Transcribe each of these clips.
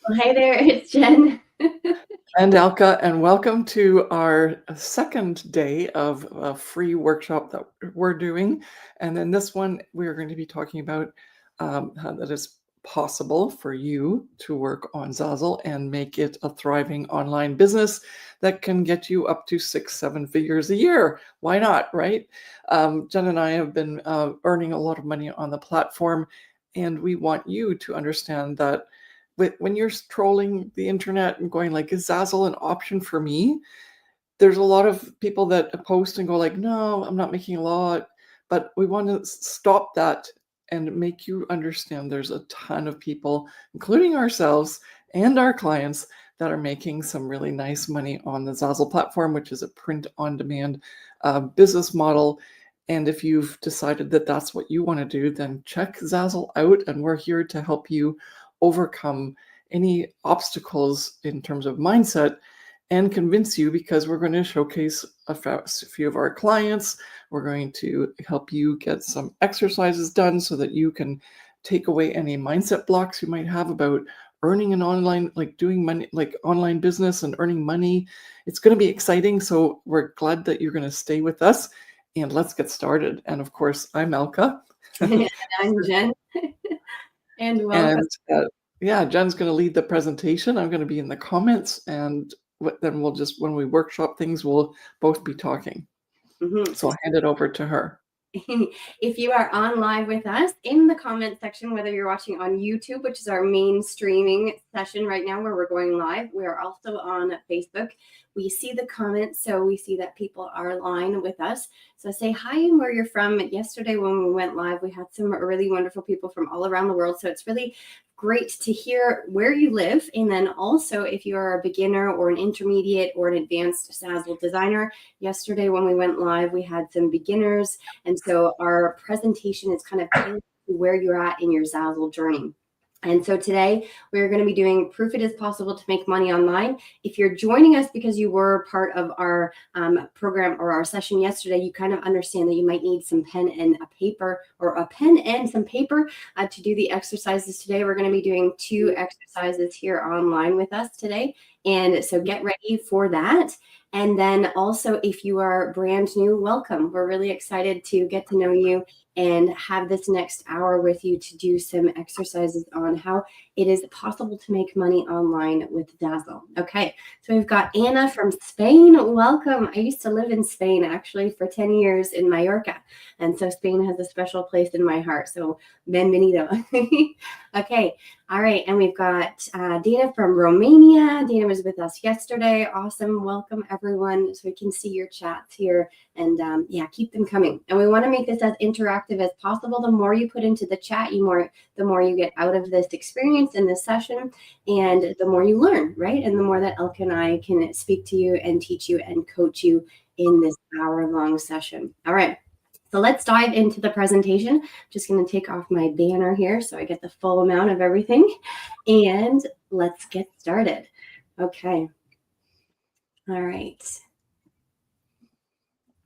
Well, hey there, it's Jen. And Elka, and welcome to our second day of a free workshop that we're doing. And in this one, we're going to be talking about how that it's possible for you to work on Zazzle and make it a thriving online business that can get you up to 6-7 figures a year. Why not, right? Jen and I have been earning a lot of money on the platform, and we want you to understand that when you're trolling the internet and going like, is Zazzle an option for me? There's a lot of people that post and go like, no, I'm not making a lot. But we want to stop that and make you understand there's a ton of people, including ourselves and our clients, that are making some really nice money on the Zazzle platform, which is a print-on-demand business model. And if you've decided that that's what you want to do, then check Zazzle out, and we're here to help you overcome any obstacles in terms of mindset and convince you, because we're going to showcase a few of our clients. We're going to help you get some exercises done so that you can take away any mindset blocks you might have about earning an online, like doing money, like online business and earning money. It's going to be exciting. So we're glad that you're going to stay with us, and let's get started. And of course, I'm Elka. And I'm Jen. And welcome. And yeah, Jen's going to lead the presentation. I'm going to be in the comments, and then we'll just, when we workshop things, we'll both be talking. So I'll hand it over to her. If you are on live with us, in the comment section, whether you're watching on YouTube, which is our main streaming session right now where we're going live, we are also on Facebook. We see the comments, so we see that people are online with us. So say hi and where you're from. Yesterday when we went live, we had some really wonderful people from all around the world. So it's really great to hear where you live. And then also, if you are a beginner or an intermediate or an advanced Zazzle designer, yesterday when we went live, we had some beginners. And so our presentation is kind of tailored to where you're at in your Zazzle journey. And so today we're going to be doing proof it is possible to make money online. If you're joining us because you were part of our program or our session yesterday, you kind of understand that you might need some pen and a paper, or a pen and some paper to do the exercises today. We're going to be doing 2 exercises here online with us today. And so get ready for that. And then also, if you are brand new, welcome. We're really excited to get to know you and have this next hour with you to do some exercises on how it is possible to make money online with Zazzle. Okay, so we've got Anna from Spain. Welcome. I used to live in Spain actually for 10 years in Mallorca. And so Spain has a special place in my heart. So bienvenido. Okay, all right. And we've got Dana from Romania. Dana was with us yesterday. Awesome. Welcome everyone. So we can see your chats here, and yeah, keep them coming. And we want to make this as interactive as possible. The more you put into the chat, the more you get out of this experience in this session, and the more you learn, right? And the more that Elka and I can speak to you and teach you and coach you in this hour-long session. All right. So let's dive into the presentation. I'm just going to take off my banner here so I get the full amount of everything. And let's get started. Okay. All right.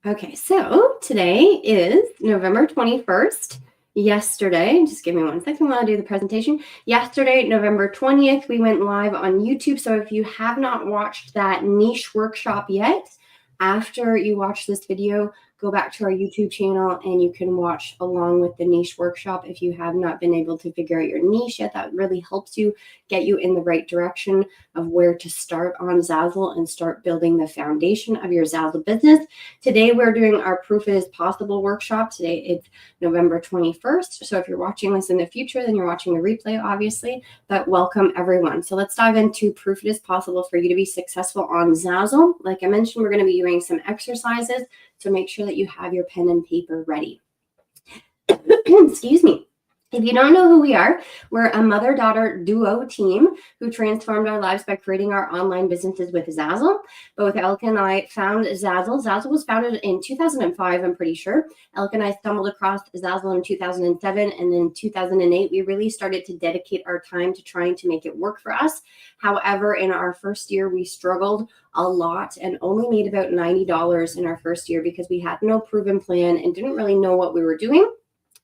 Okay, so today is November 21st. Yesterday, just give me 1 second while I do the presentation. Yesterday, November 20th, we went live on YouTube. So if you have not watched that niche workshop yet, after you watch this video, go back to our YouTube channel and you can watch along with the niche workshop. If you have not been able to figure out your niche yet, that really helps you get you in the right direction of where to start on Zazzle and start building the foundation of your Zazzle business. Today, we're doing our Proof It Is Possible workshop. Today, it's November 21st. So if you're watching this in the future, then you're watching the replay, obviously, but welcome everyone. So let's dive into Proof It Is Possible for you to be successful on Zazzle. Like I mentioned, we're going to be doing some exercises, so make sure that you have your pen and paper ready. Excuse me. If you don't know who we are, we're a mother-daughter duo team who transformed our lives by creating our online businesses with Zazzle. Both Elka and I found Zazzle. Zazzle was founded in 2005, I'm pretty sure. Elka and I stumbled across Zazzle in 2007, and in 2008, we really started to dedicate our time to trying to make it work for us. However, in our first year, we struggled a lot and only made about $90 in our first year because we had no proven plan and didn't really know what we were doing.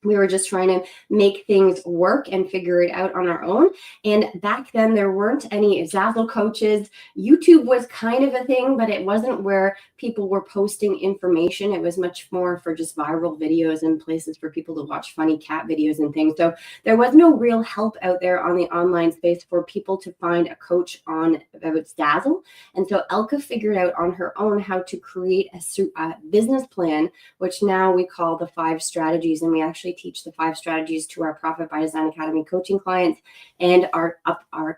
We were just trying to make things work and figure it out on our own. And back then, there weren't any Zazzle coaches. YouTube was kind of a thing, but it wasn't where people were posting information. It was much more for just viral videos and places for people to watch funny cat videos and things. So there was no real help out there on the online space for people to find a coach on about Zazzle. And so Elka figured out on her own how to create a business plan, which now we call the 5 strategies. And we actually teach the 5 strategies to our Profit by Design Academy coaching clients and our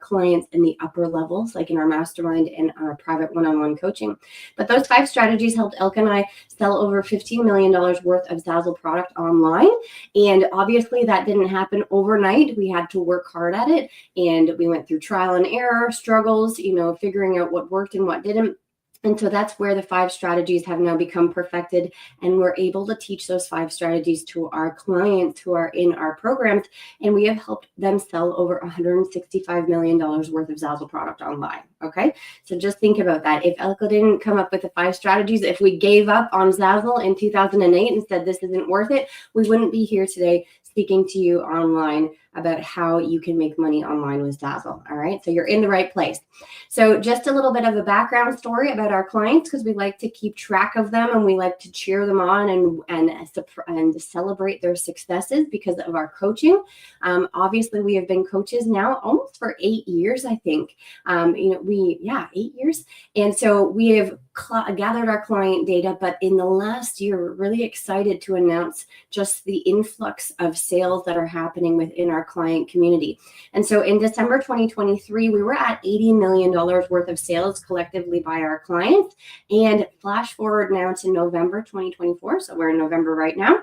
clients in the upper levels, like in our mastermind and our private one-on-one coaching. But those 5 strategies helped Elka and I sell over $15 million worth of Zazzle product online. And obviously that didn't happen overnight. We had to work hard at it. And we went through trial and error, struggles, figuring out what worked and what didn't. And so that's where the 5 strategies have now become perfected. And we're able to teach those 5 strategies to our clients who are in our programs. And we have helped them sell over $165 million worth of Zazzle product online. Okay. So just think about that. If Elka didn't come up with the 5 strategies, if we gave up on Zazzle in 2008 and said this isn't worth it, we wouldn't be here today speaking to you online about how you can make money online with Zazzle. All right. So you're in the right place. So just a little bit of a background story about our clients, because we like to keep track of them and we like to cheer them on and celebrate their successes because of our coaching. Obviously, we have been coaches now almost for 8 years, I think. 8 years. And so we have gathered our client data, but in the last year, we're really excited to announce just the influx of sales that are happening within our client community. And so in December 2023, we were at $80 million worth of sales collectively by our clients. And flash forward now to November 2024. So we're in November right now.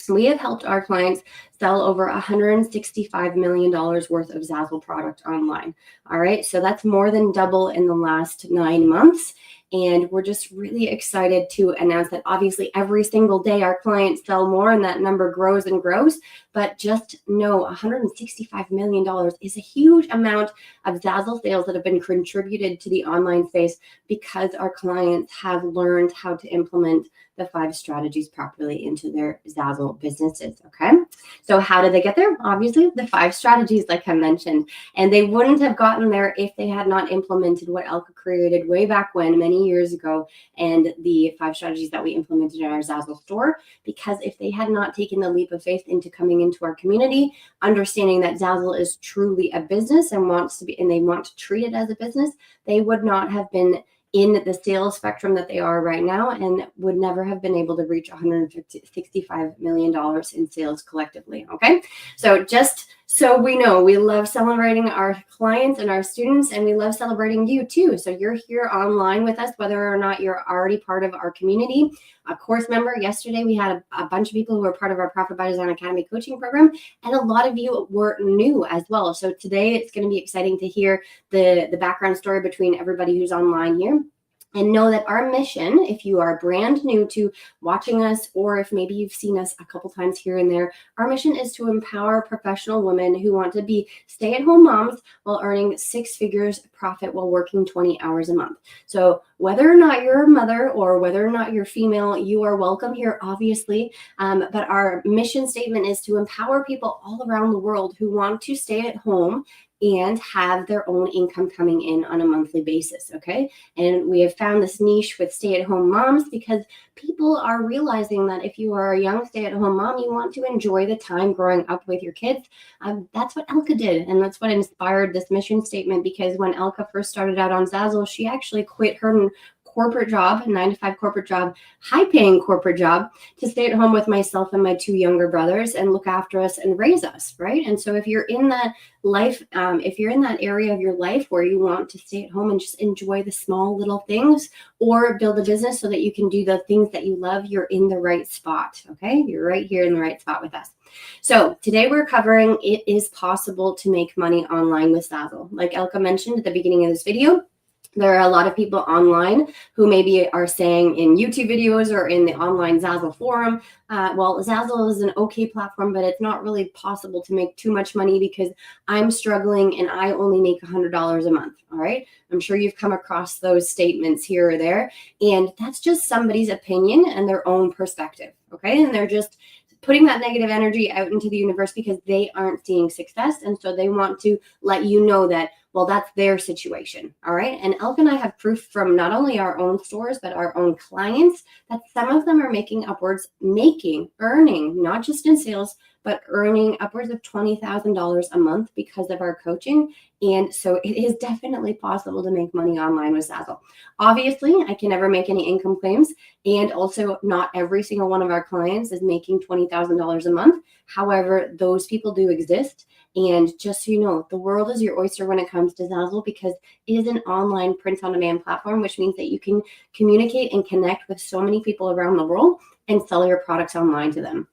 We have helped our clients sell over $165 million worth of Zazzle product online. All right. So that's more than double in the last 9 months. And we're just really excited to announce that obviously every single day our clients sell more and that number grows and grows. But just know $165 million is a huge amount of Zazzle sales that have been contributed to the online space because our clients have learned how to implement the 5 strategies properly into their Zazzle businesses. Okay. So how did they get there? Obviously, the 5 strategies, like I mentioned, and they wouldn't have gotten there if they had not implemented what Elka created way back when, many years ago, and the 5 strategies that we implemented in our Zazzle store. Because if they had not taken the leap of faith into coming into our community, understanding that Zazzle is truly a business and they want to treat it as a business, they would not have been in the sales spectrum that they are right now and would never have been able to reach $165 million in sales collectively. Okay. So just so we know, we love celebrating our clients and our students, and we love celebrating you too. So you're here online with us, whether or not you're already part of our community. A course member, yesterday we had a bunch of people who were part of our Profit by Design Academy coaching program, and a lot of you were new as well. So today it's going to be exciting to hear the background story between everybody who's online here. And know that our mission, if you are brand new to watching us, or if maybe you've seen us a couple times here and there, our mission is to empower professional women who want to be stay-at-home moms while earning 6 figures profit while working 20 hours a month. So whether or not you're a mother or whether or not you're female, you are welcome here, obviously. But our mission statement is to empower people all around the world who want to stay at home and have their own income coming in on a monthly basis, okay? And we have found this niche with stay-at-home moms because people are realizing that if you are a young stay-at-home mom, you want to enjoy the time growing up with your kids. That's what Elka did, and that's what inspired this mission statement, because when Elka first started out on Zazzle, she actually quit her corporate job, a 9-to-5 corporate job, high-paying corporate job, to stay at home with myself and my 2 younger brothers and look after us and raise us, right? And so if you're in that life, if you're in that area of your life where you want to stay at home and just enjoy the small little things, or build a business so that you can do the things that you love, you're in the right spot, okay? You're right here in the right spot with us. So today we're covering it is possible to make money online with Zazzle. Like Elka mentioned at the beginning of this video, there are a lot of people online who maybe are saying in YouTube videos or in the online Zazzle forum, well, Zazzle is an okay platform, but it's not really possible to make too much money because I'm struggling and I only make $100 a month. All right. I'm sure you've come across those statements here or there, and that's just somebody's opinion and their own perspective. Okay. And they're just putting that negative energy out into the universe because they aren't seeing success. And so they want to let you know that, well, that's their situation. All right. And Elke and I have proof from not only our own stores, but our own clients that some of them are earning, not just in sales, but earning upwards of $20,000 a month because of our coaching. And so it is definitely possible to make money online with Zazzle. Obviously, I can never make any income claims. And also, not every single one of our clients is making $20,000 a month. However, those people do exist. And just so you know, the world is your oyster when it comes to Zazzle because it is an online print-on-demand platform, which means that you can communicate and connect with so many people around the world and sell your products online to them.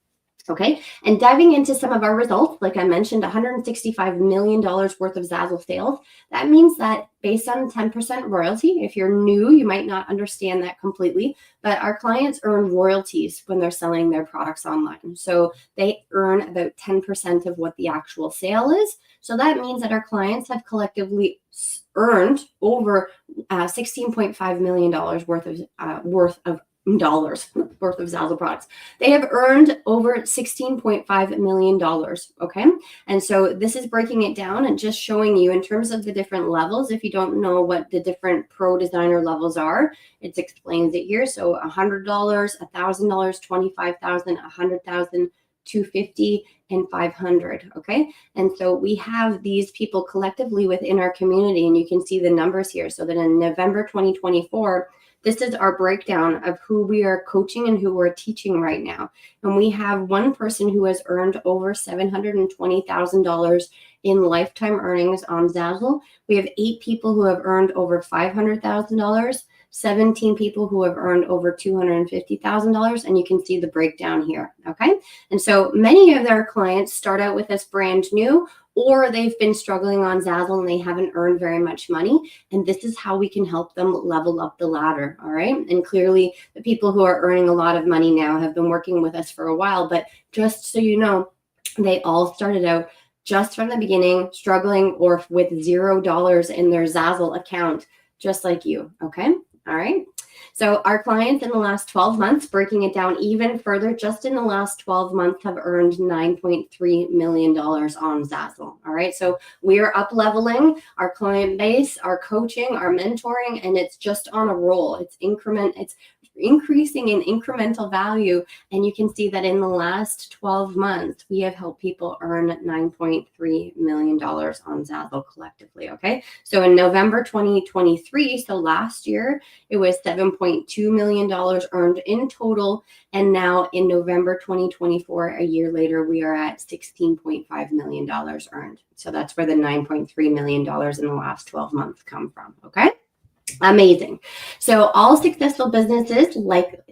Okay, and diving into some of our results, like I mentioned, $165 million worth of Zazzle sales. That means that based on 10% royalty, if you're new, you might not understand that completely, but our clients earn royalties when they're selling their products online. So they earn about 10% of what the actual sale is. So that means that our clients have collectively earned over $16.5 million worth of Zazzle products. They have earned over $16.5 million. Okay. And so this is breaking it down and just showing you in terms of the different levels. If you don't know what the different pro designer levels are, it explains it here. So $100, $1,000, $25,000, $100,000, $250, and $500. Okay. And so we have these people collectively within our community, and you can see the numbers here. So that in November 2024, this is our breakdown of who we are coaching and who we're teaching right now. And we have one person who has earned over $720,000 in lifetime earnings on Zazzle. We have 8 people who have earned over $500,000, 17 people who have earned over $250,000, and you can see the breakdown here, okay? And so many of our clients start out with us brand new, or they've been struggling on Zazzle and they haven't earned very much money, and this is how we can help them level up the ladder, all right? And clearly, the people who are earning a lot of money now have been working with us for a while, but just so you know, they all started out just from the beginning, struggling or with $0 in their Zazzle account, just like you, okay? All right. So our clients in the last 12 months, breaking it down even further, just in the last 12 months have earned $9.3 million on Zazzle. All right. So we are up leveling our client base, our coaching, our mentoring, and it's just on a roll. It's increasing in incremental value. And you can see that in the last 12 months, we have helped people earn $9.3 million on Zazzle collectively. Okay. So in November 2023, so last year, it was $7.2 million earned in total. And now in November 2024, a year later, we are at $16.5 million earned. So that's where the $9.3 million in the last 12 months come from. Okay. Amazing. So all successful businesses, like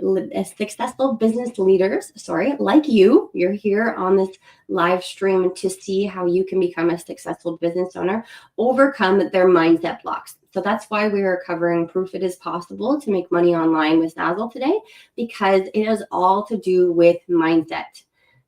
successful business leaders, like you're here on this live stream to see how you can become a successful business owner, overcome their mindset blocks. So that's why we are covering proof it is possible to make money online with Zazzle today, because it is all to do with mindset.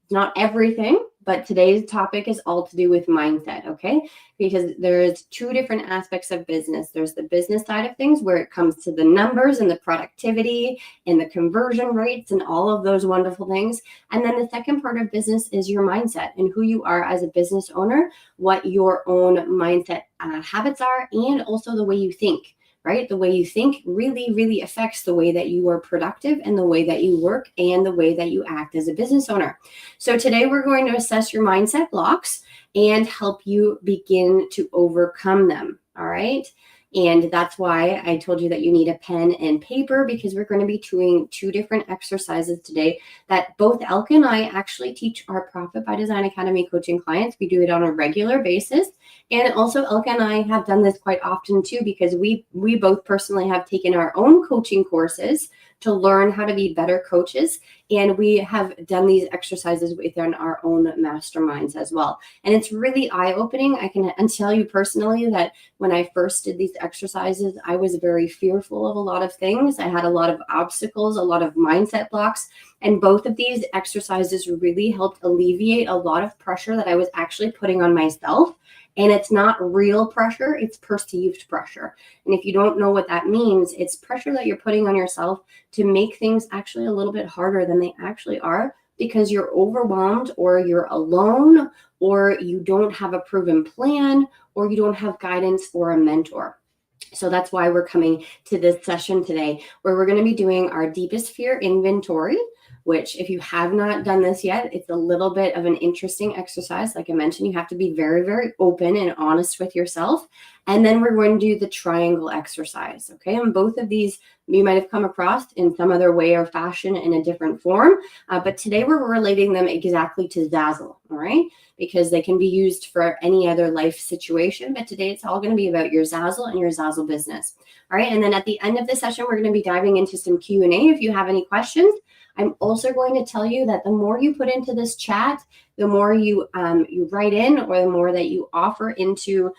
Not everything, but today's topic is all to do with mindset, okay? Because there's 2 different aspects of business. There's the business side of things where it comes to the numbers and the productivity and the conversion rates and all of those wonderful things. And then the second part of business is your mindset and who you are as a business owner, what your own mindset habits are, and also the way you think. Right? The way you think really, really affects the way that you are productive and the way that you work and the way that you act as a business owner. So today we're going to assess your mindset blocks and help you begin to overcome them. All right. And that's why I told you that you need a pen and paper, because we're going to be doing 2 different exercises today that both Elke and I actually teach our Profit by Design Academy coaching clients. We do it on a regular basis. And also Elke and I have done this quite often too, because we both personally have taken our own coaching courses to learn how to be better coaches. And we have done these exercises within our own masterminds as well. And it's really eye-opening. I can tell you personally that when I first did these exercises, I was very fearful of a lot of things. I had a lot of obstacles, a lot of mindset blocks. And both of these exercises really helped alleviate a lot of pressure that I was actually putting on myself. And it's not real pressure, it's perceived pressure. And if you don't know what that means, it's pressure that you're putting on yourself to make things actually a little bit harder than they actually are because you're overwhelmed or you're alone or you don't have a proven plan or you don't have guidance or a mentor. So that's why we're coming to this session today, where we're going to be doing our deepest fear inventory, which if you have not done this yet, it's a little bit of an interesting exercise. Like I mentioned, you have to be very, very open and honest with yourself. And then we're going to do the triangle exercise. Okay. And both of these you might have come across in some other way or fashion in a different form. But today we're relating them exactly to Zazzle. All right. Because they can be used for any other life situation. But today it's all going to be about your Zazzle and your Zazzle business. All right. And then at the end of the session, we're going to be diving into some Q&A if you have any questions. I'm also going to tell you that the more you put into this chat, the more you write in, or the more that you offer into,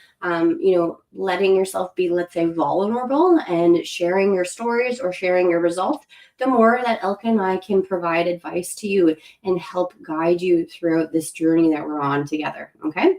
letting yourself be, let's say, vulnerable and sharing your stories or sharing your results, the more that Elka and I can provide advice to you and help guide you throughout this journey that we're on together. Okay.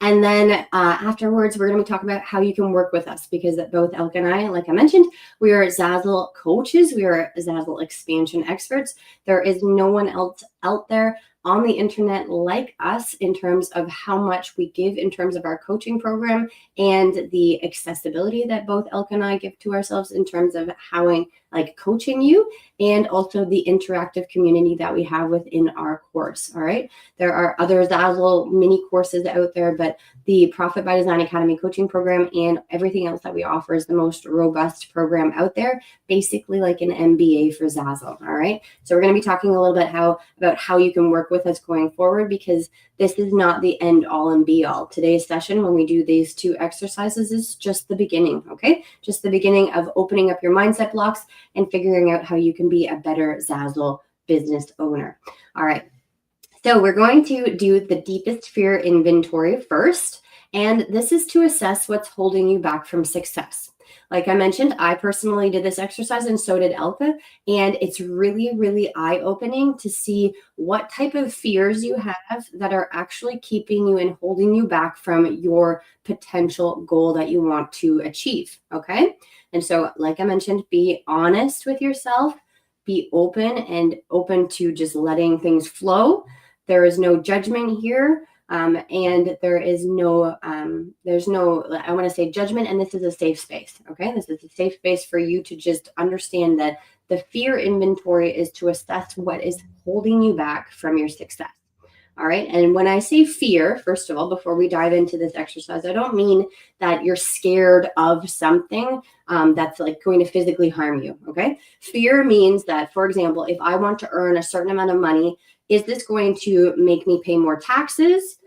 And then afterwards, we're going to be talking about how you can work with us, because both Elka and I, like I mentioned, we are Zazzle coaches. We are Zazzle expansion experts. There is no one else out there on the internet like us in terms of how much we give in terms of our coaching program and the accessibility that both Elka and I give to ourselves in terms of how like coaching you, and also the interactive community that we have within our course. All right. There are other Zazzle mini courses out there, but the Profit by Design Academy coaching program and everything else that we offer is the most robust program out there, basically like an MBA for Zazzle. All right. So we're going to be talking a little bit about how you can work with us going forward, because this is not the end all and be all. Today's session, when we do these two exercises, is just the beginning. Okay. Just the beginning of opening up your mindset blocks and figuring out how you can be a better Zazzle business owner. All right. So we're going to do the deepest fear inventory first. And this is to assess what's holding you back from success. Like I mentioned, I personally did this exercise, and so did Elka. And it's really, really eye-opening to see what type of fears you have that are actually keeping you and holding you back from your potential goal that you want to achieve. Okay. And so, like I mentioned, be honest with yourself, be open to just letting things flow. There is no judgment here. And there's no, I want to say judgment, and this is a safe space. Okay. This is a safe space for you to just understand that the fear inventory is to assess what is holding you back from your success. All right. And when I say fear, first of all, before we dive into this exercise, I don't mean that you're scared of something that's like going to physically harm you. Okay. Fear means that, for example, if I want to earn a certain amount of money, is this going to make me pay more taxes?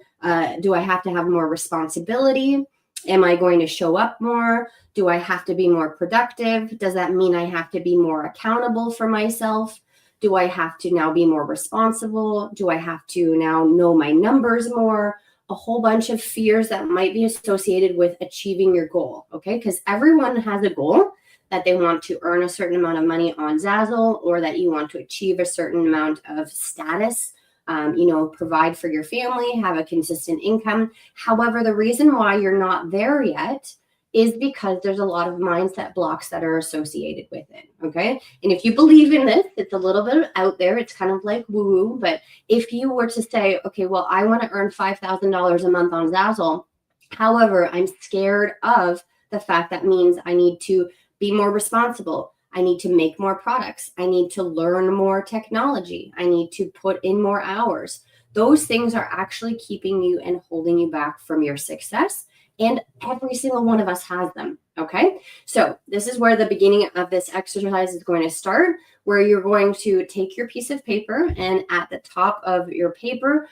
Do I have to have more responsibility? Am I going to show up more? Do I have to be more productive? Does that mean I have to be more accountable for myself? Do I have to now be more responsible? Do I have to now know my numbers more? A whole bunch of fears that might be associated with achieving your goal, okay? Because everyone has a goal that they want to earn a certain amount of money on Zazzle, or that you want to achieve a certain amount of status, provide for your family, have a consistent income. However, the reason why you're not there yet is because there's a lot of mindset blocks that are associated with it, okay? And if you believe in this, it's a little bit out there. It's kind of like woo-woo, but if you were to say, okay, well, I want to earn $5,000 a month on Zazzle. However, I'm scared of the fact that means I need to be more responsible. I need to make more products. I need to learn more technology. I need to put in more hours. Those things are actually keeping you and holding you back from your success. And every single one of us has them. Okay. So this is where the beginning of this exercise is going to start, where you're going to take your piece of paper, and at the top of your paper,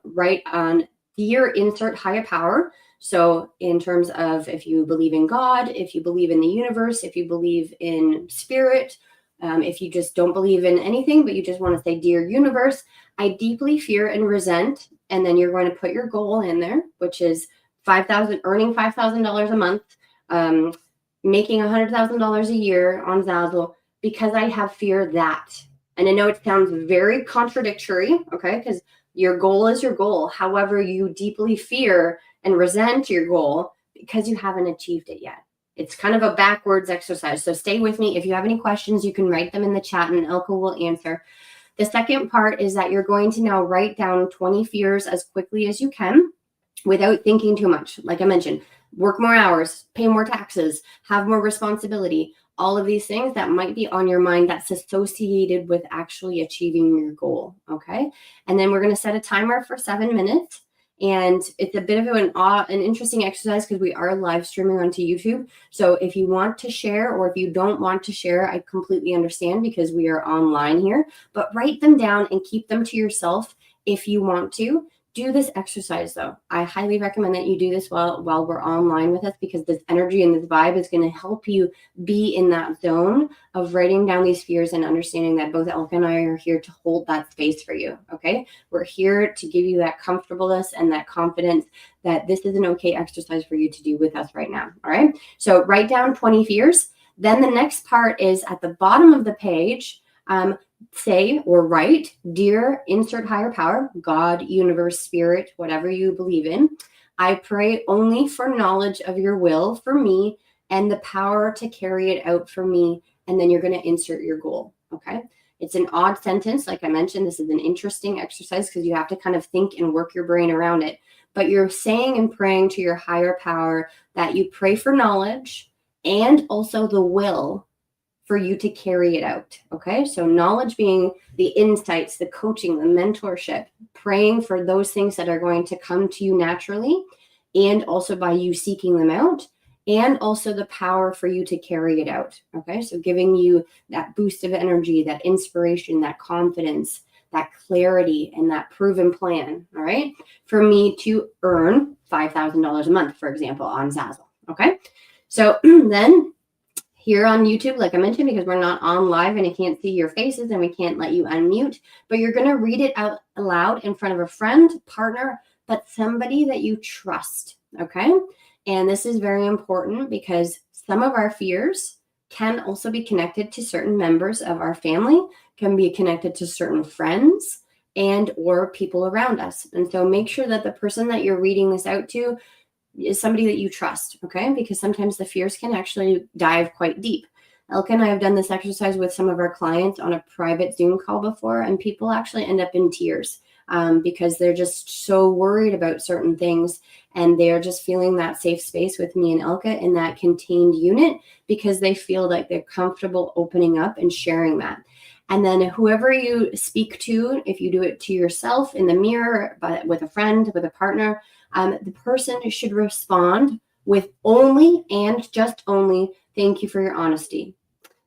write on Dear Insert Higher Power. So in terms of if you believe in God, if you believe in the universe, if you believe in spirit, if you just don't believe in anything, but you just want to say, Dear Universe, I deeply fear and resent. And then you're going to put your goal in there, which is earning $5,000 a month, making $100,000 a year on Zazzle, because I have fear that. And I know it sounds very contradictory, okay, because your goal is your goal. However, you deeply fear and resent your goal because you haven't achieved it yet. It's kind of a backwards exercise. So stay with me. If you have any questions, you can write them in the chat and Elka will answer. The second part is that you're going to now write down 20 fears as quickly as you can without thinking too much. Like I mentioned, work more hours, pay more taxes, have more responsibility, all of these things that might be on your mind that's associated with actually achieving your goal, okay? And then we're going to set a timer for 7 minutes. And it's a bit of an interesting exercise because we are live streaming onto YouTube. So if you want to share or if you don't want to share, I completely understand because we are online here. But write them down and keep them to yourself if you want to. Do this exercise though. I highly recommend that you do this while we're online with us, because this energy and this vibe is going to help you be in that zone of writing down these fears and understanding that both Elka and I are here to hold that space for you. Okay. We're here to give you that comfortableness and that confidence that this is an okay exercise for you to do with us right now. All right. So write down 20 fears. Then the next part is at the bottom of the page. Say or write, dear insert higher power, God, universe, spirit, whatever you believe in. I pray only for knowledge of your will for me and the power to carry it out for me. And then you're going to insert your goal. Okay. It's an odd sentence. Like I mentioned, this is an interesting exercise because you have to kind of think and work your brain around it. But you're saying and praying to your higher power that you pray for knowledge and also the will for you to carry it out. Okay. So knowledge being the insights, the coaching, the mentorship, praying for those things that are going to come to you naturally, and also by you seeking them out, and also the power for you to carry it out. Okay. So giving you that boost of energy, that inspiration, that confidence, that clarity, and that proven plan. All right. For me to earn $5,000 a month, for example, on Zazzle. Okay. So then here on YouTube, like I mentioned, because we're not on live and I can't see your faces and we can't let you unmute, but you're going to read it out loud in front of a friend, partner, but somebody that you trust. Okay. And this is very important because some of our fears can also be connected to certain members of our family, can be connected to certain friends and or people around us. And so make sure that the person that you're reading this out to is somebody that you trust, okay? Because sometimes the fears can actually dive quite deep. Elka and I have done this exercise with some of our clients on a private Zoom call before, and people actually end up in tears because they're just so worried about certain things, and they're just feeling that safe space with me and Elka in that contained unit because they feel like they're comfortable opening up and sharing that. And then whoever you speak to, if you do it to yourself in the mirror, but with a friend, with a partner, the person should respond with only and just only, thank you for your honesty.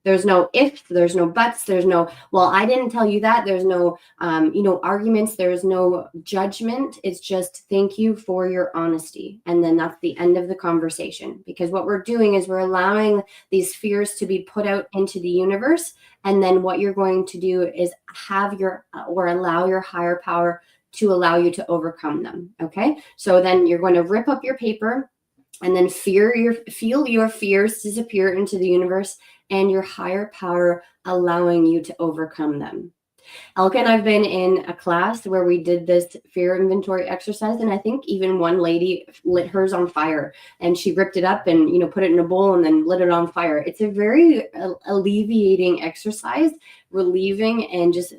There's no ifs, there's no buts, there's no, well, I didn't tell you that. There's no, arguments. There's no judgment. It's just thank you for your honesty. And then that's the end of the conversation, because what we're doing is we're allowing these fears to be put out into the universe. And then what you're going to do is allow your higher power to allow you to overcome them. Okay. So then you're going to rip up your paper and then feel your fears disappear into the universe and your higher power allowing you to overcome them. Elka and I've been in a class where we did this fear inventory exercise, and I think even one lady lit hers on fire, and she ripped it up and put it in a bowl and then lit it on fire. It's a very alleviating exercise, relieving, and just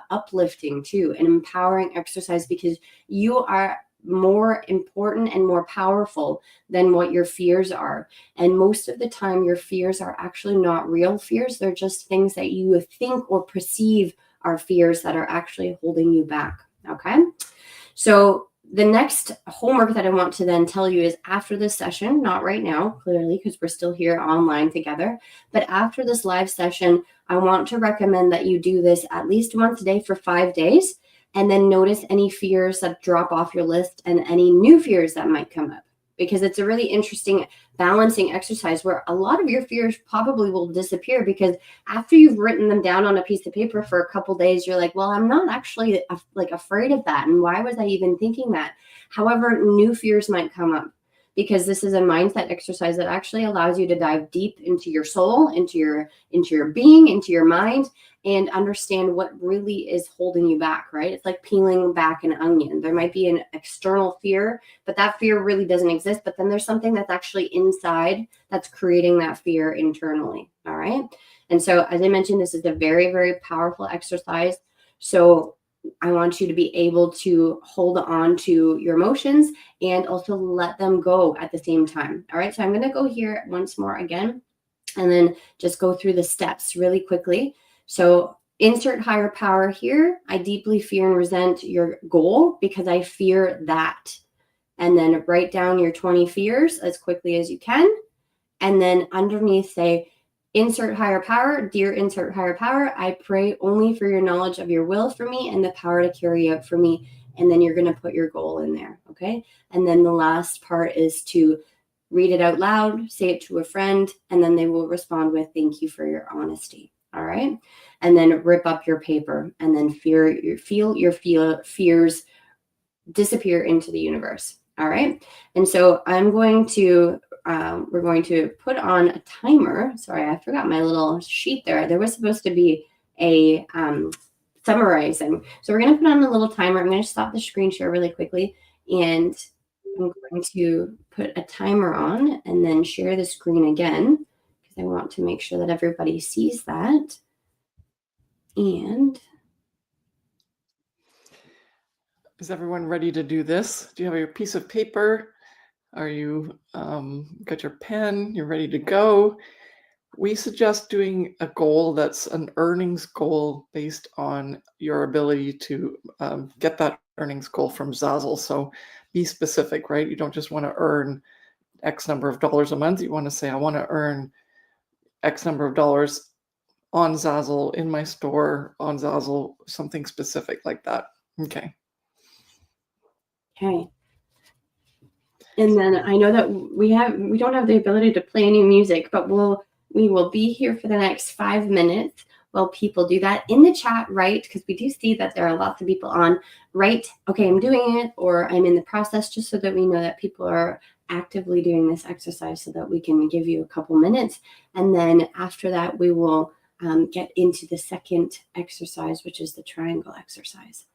uplifting too, an empowering exercise, because you are more important and more powerful than what your fears are. And most of the time, your fears are actually not real fears. They're just things that you think or perceive are fears that are actually holding you back. Okay. So the next homework that I want to then tell you is after this session, not right now, clearly, because we're still here online together, but after this live session, I want to recommend that you do this at least once a day for 5 days. And then notice any fears that drop off your list and any new fears that might come up, because it's a really interesting balancing exercise where a lot of your fears probably will disappear, because after you've written them down on a piece of paper for a couple days, you're like, well, I'm not actually afraid of that. And why was I even thinking that? However, new fears might come up, because this is a mindset exercise that actually allows you to dive deep into your soul, into your being, into your mind, and understand what really is holding you back, right? It's like peeling back an onion. There might be an external fear, but that fear really doesn't exist. But then there's something that's actually inside that's creating that fear internally, all right? And so, as I mentioned, this is a very, very powerful exercise. So I want you to be able to hold on to your emotions and also let them go at the same time. All right. So I'm going to go here once more again, and then just go through the steps really quickly. So insert higher power here. I deeply fear and resent your goal because I fear that. And then write down your 20 fears as quickly as you can. And then underneath say, insert higher power, dear insert higher power, I pray only for your knowledge of your will for me and the power to carry out for me. And then you're going to put your goal in there. Okay. And then the last part is to read it out loud, say it to a friend, and then they will respond with thank you for your honesty. All right. And then rip up your paper and then feel your fears disappear into the universe. All right. And so we're going to put on a timer. Sorry, I forgot my little sheet there. There was supposed to be a summarizing. So we're going to put on a little timer. I'm going to stop the screen share really quickly. And I'm going to put a timer on and then share the screen again because I want to make sure that everybody sees that. And is everyone ready to do this? Do you have your piece of paper? Are you got your pen? You're ready to go? We suggest doing a goal that's an earnings goal based on your ability to get that earnings goal from Zazzle. So be specific, right? You don't just want to earn X number of dollars a month. You want to say, I want to earn X number of dollars on Zazzle, in my store, on Zazzle, something specific like that. Okay. Okay. And then I know that we don't have the ability to play any music, but we will be here for the next 5 minutes while people do that. In the chat, right? Because we do see that there are lots of people on, right? Okay, I'm doing it, or I'm in the process, just so that we know that people are actively doing this exercise so that we can give you a couple minutes. And then after that, we will get into the second exercise, which is the triangle exercise.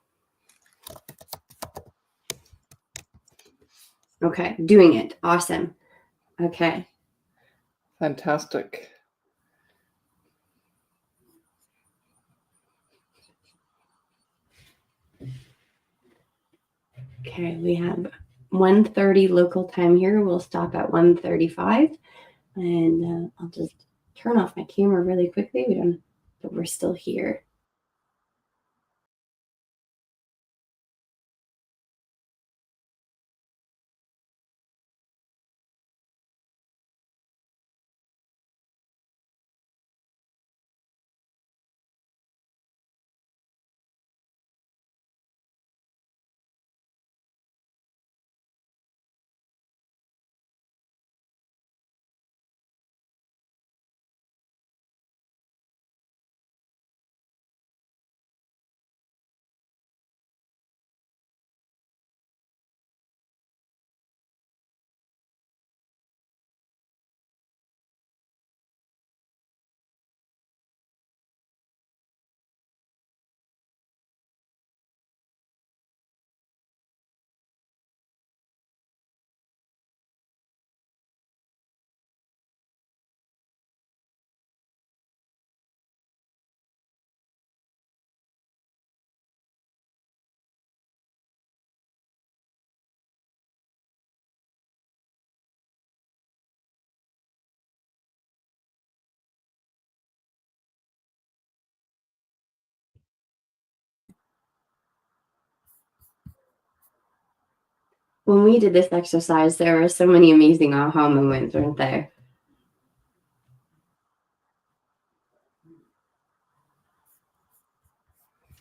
Okay, doing it. Awesome. Okay. Fantastic. Okay, we have 1:30 local time here. We'll stop at 1:35, and I'll just turn off my camera really quickly. But we're still here. When we did this exercise, there were so many amazing aha moments, weren't there?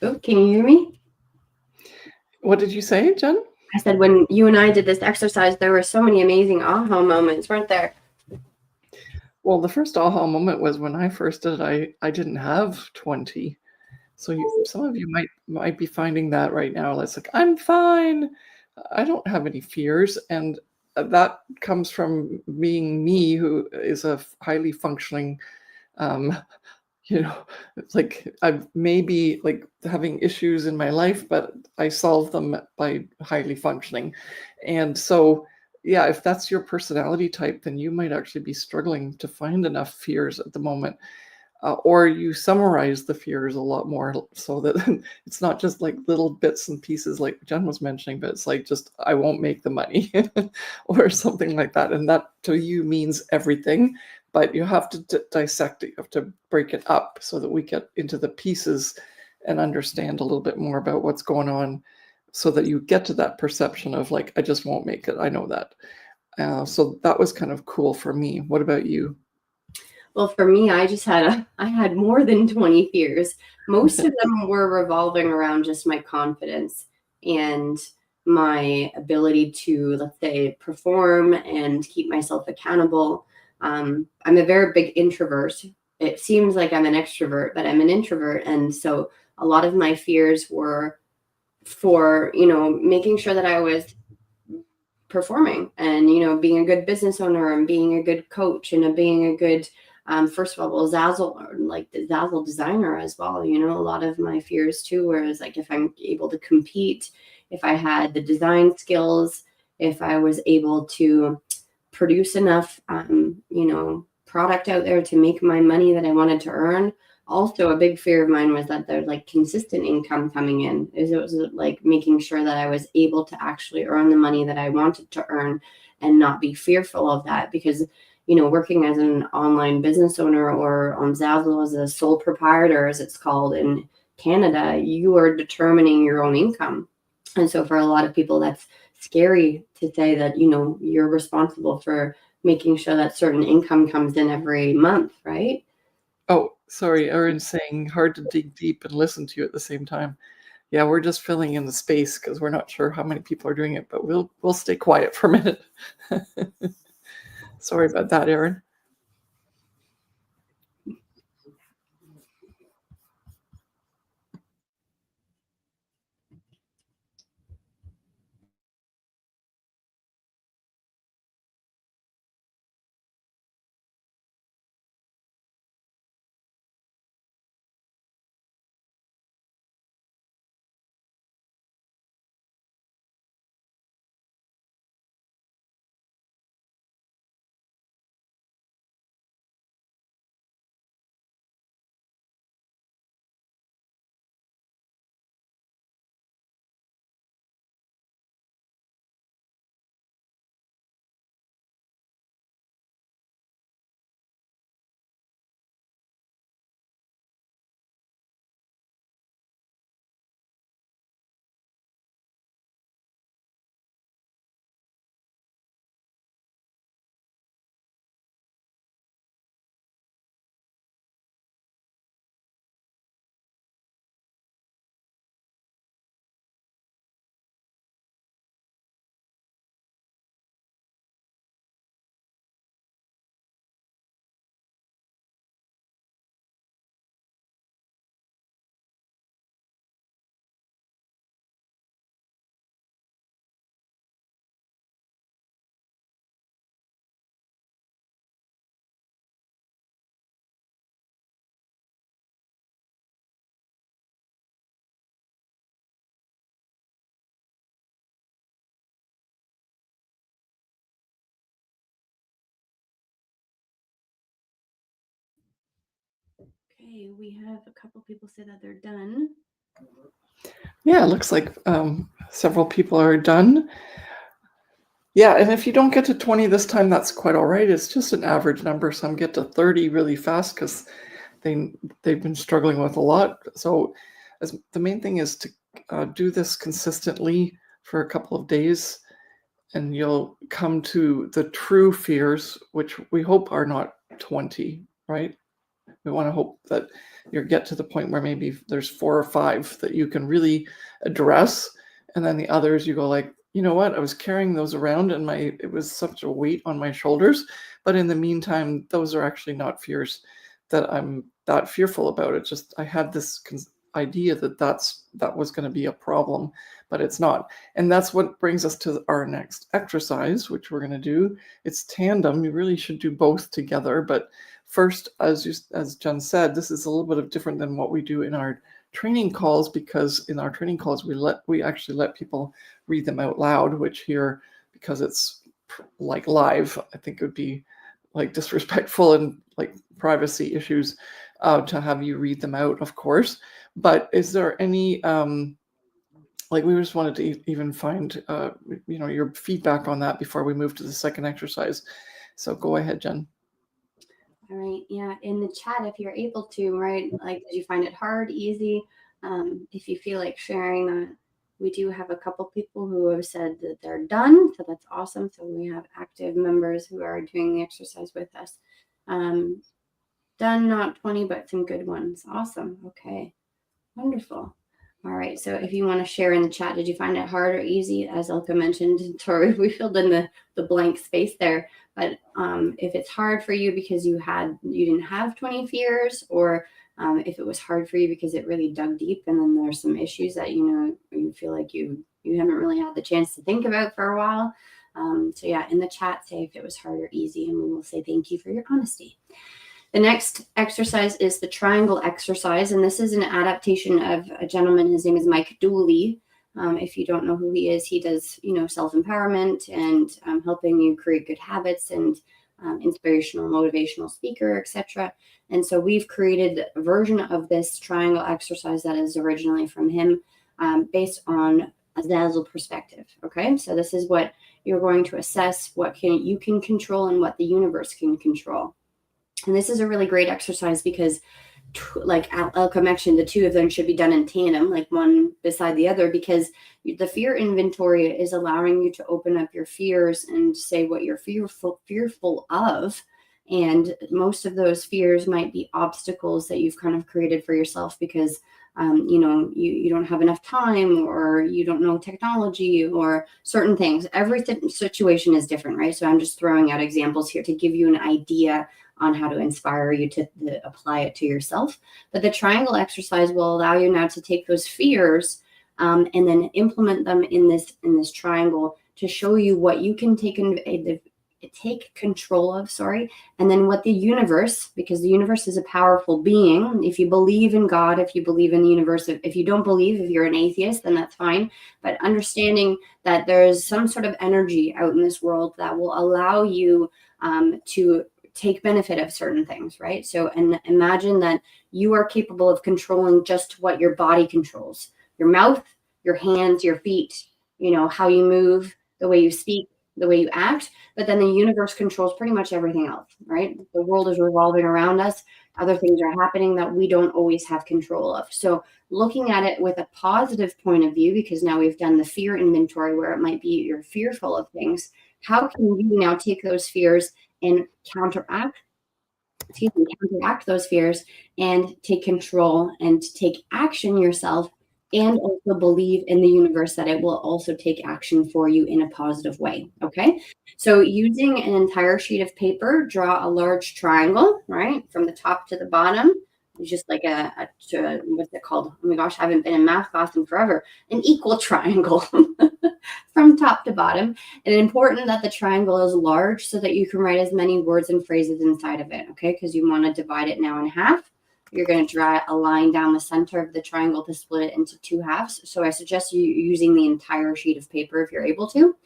Oh, can you hear me? What did you say, Jen? I said when you and I did this exercise, there were so many amazing aha moments, weren't there? Well, the first aha moment was when I first did it, I didn't have 20. So some of you might be finding that right now. It's like, I'm fine. I don't have any fears. And that comes from being me, who is a highly functioning, it's like I may be like having issues in my life, but I solve them by highly functioning. And so, yeah, if that's your personality type, then you might actually be struggling to find enough fears at the moment. or you summarize the fears a lot more so that it's not just like little bits and pieces like Jen was mentioning, but it's like just, I won't make the money or something like that. And that to you means everything, but you have to dissect it. You have to break it up so that we get into the pieces and understand a little bit more about what's going on so that you get to that perception of like, I just won't make it. I know that. So that was kind of cool for me. What about you? Well, for me, I had more than 20 fears. Most of them were revolving around just my confidence and my ability to, let's say, perform and keep myself accountable. I'm a very big introvert. It seems like I'm an extrovert, but I'm an introvert. And so a lot of my fears were for, making sure that I was performing and, being a good business owner and being a good coach and being a good first of all, Zazzle, like the Zazzle designer as well. A lot of my fears too, whereas like if I'm able to compete, if I had the design skills, if I was able to produce enough, product out there to make my money that I wanted to earn. Also, a big fear of mine was that there's like consistent income coming in. It was like making sure that I was able to actually earn the money that I wanted to earn and not be fearful of that because working as an online business owner or on Zazzle as a sole proprietor, as it's called in Canada, you are determining your own income. And so for a lot of people, that's scary to say that, you're responsible for making sure that certain income comes in every month, right? Oh, sorry, Erin's saying hard to dig deep and listen to you at the same time. Yeah, we're just filling in the space because we're not sure how many people are doing it, but we'll stay quiet for a minute. Sorry about that, Erin. Okay, we have a couple people say that they're done. Yeah, it looks like several people are done. Yeah, and if you don't get to 20 this time, that's quite all right. It's just an average number. Some get to 30 really fast because they've been struggling with a lot. So the main thing is to do this consistently for a couple of days, and you'll come to the true fears, which we hope are not 20, right? We want to hope that you get to the point where maybe there's 4 or 5 that you can really address, and then the others you go like, you know what, I was carrying those around and it was such a weight on my shoulders, but in the meantime those are actually not fears that I'm that fearful about. It just, I had this idea that was going to be a problem, but it's not. And that's what brings us to our next exercise, which we're going to do. It's tandem. You really should do both together, but first, as Jen said, this is a little bit of different than what we do in our training calls, because in our training calls we actually let people read them out loud, which here, because it's like live, I think it would be like disrespectful and like privacy issues. to have you read them out, of course. But is there any, like, we just wanted to even find, your feedback on that before we move to the second exercise. So go ahead, Jen. All right. Yeah. In the chat, if you're able to, right, like, did you find it hard, easy? If you feel like sharing that, we do have a couple people who have said that they're done. So that's awesome. So we have active members who are doing the exercise with us. Done, not 20, but some good ones. Awesome. Okay. Wonderful. All right. So if you want to share in the chat, did you find it hard or easy? As Elka mentioned, sorry, we filled in the blank space there. But if it's hard for you because you didn't have 20 fears, or if it was hard for you because it really dug deep and then there's some issues that you feel like you haven't really had the chance to think about for a while. So yeah, in the chat, say if it was hard or easy, and we will say thank you for your honesty. The next exercise is the triangle exercise, and this is an adaptation of a gentleman. His name is Mike Dooley. If you don't know who he is, he does, self-empowerment and helping you create good habits and inspirational, motivational speaker, etc. And so we've created a version of this triangle exercise that is originally from him, based on a Zazzle perspective. Okay, so this is what you're going to assess, what you can control and what the universe can control. And this is a really great exercise because, like Elka mentioned, the two of them should be done in tandem, like one beside the other, because the fear inventory is allowing you to open up your fears and say what you're fearful of. And most of those fears might be obstacles that you've kind of created for yourself because you don't have enough time, or you don't know technology, or certain things. Every situation is different, right? So I'm just throwing out examples here to give you an idea on how to inspire you to apply it to yourself. But the triangle exercise will allow you now to take those fears and then implement them in this triangle to show you what you can take control of, and then what the universe, because the universe is a powerful being. If you believe in God, if you believe in the universe, if you don't believe, if you're an atheist, then that's fine. But understanding that there's some sort of energy out in this world that will allow you to take benefit of certain things, right? So, and imagine that you are capable of controlling just what your body controls: your mouth, your hands, your feet, how you move, the way you speak, the way you act. But then the universe controls pretty much everything else, right? The world is revolving around us. Other things are happening that we don't always have control of. So looking at it with a positive point of view, because now we've done the fear inventory where it might be you're fearful of things. How can you now take those fears and counteract those fears and take control and take action yourself, and also believe in the universe that it will also take action for you in a positive way. Okay, so using an entire sheet of paper, draw a large triangle, right, from the top to the bottom. It's just like what's it called? Oh my gosh, I haven't been in math class in forever. An equal triangle from top to bottom. And important that the triangle is large so that you can write as many words and phrases inside of it, okay? Because you want to divide it now in half. You're going to draw a line down the center of the triangle to split it into two halves. So I suggest you using the entire sheet of paper if you're able to.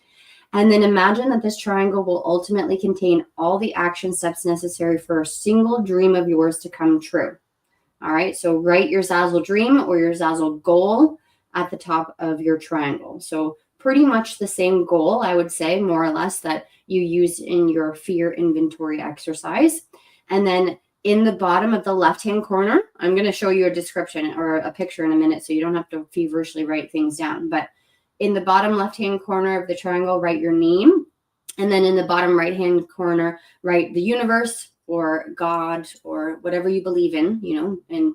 And then imagine that this triangle will ultimately contain all the action steps necessary for a single dream of yours to come true. All right, so write your Zazzle dream or your Zazzle goal at the top of your triangle. So pretty much the same goal, I would say, more or less, that you used in your fear inventory exercise. And then in the bottom of the left-hand corner, I'm going to show you a description or a picture in a minute, so you don't have to feverishly write things down. But in the bottom left-hand corner of the triangle, write your name. And then in the bottom right-hand corner, write the universe or God or whatever you believe in,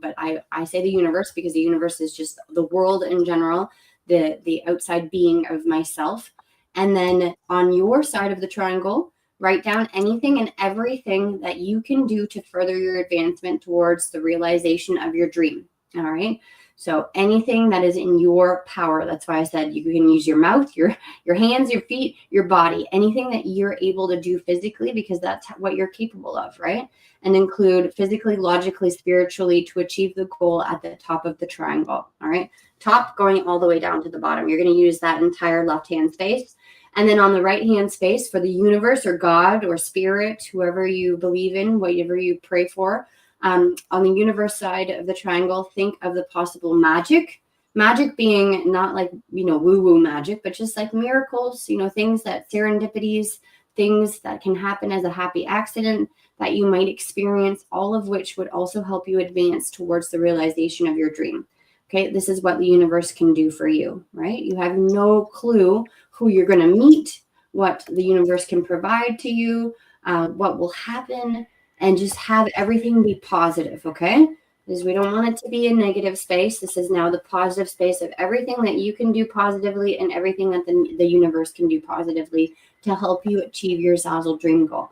but I say the universe because the universe is just the world in general, the outside being of myself. And then on your side of the triangle, write down anything and everything that you can do to further your advancement towards the realization of your dream. All right. So anything that is in your power. That's why I said you can use your mouth, your hands, your feet, your body, anything that you're able to do physically, because that's what you're capable of, right? And include physically, logically, spiritually to achieve the goal at the top of the triangle. All right. Top going all the way down to the bottom. You're going to use that entire left-hand space. And then on the right-hand space for the universe or God or spirit, whoever you believe in, whatever you pray for, On the universe side of the triangle, think of the possible magic. Magic being not like, woo-woo magic, but just like miracles, things that serendipities, things that can happen as a happy accident that you might experience, all of which would also help you advance towards the realization of your dream. Okay, this is what the universe can do for you, right? You have no clue who you're going to meet, what the universe can provide to you, what will happen, and just have everything be positive, okay? Because we don't want it to be a negative space. This is now the positive space of everything that you can do positively and everything that the universe can do positively to help you achieve your Zazzle dream goal.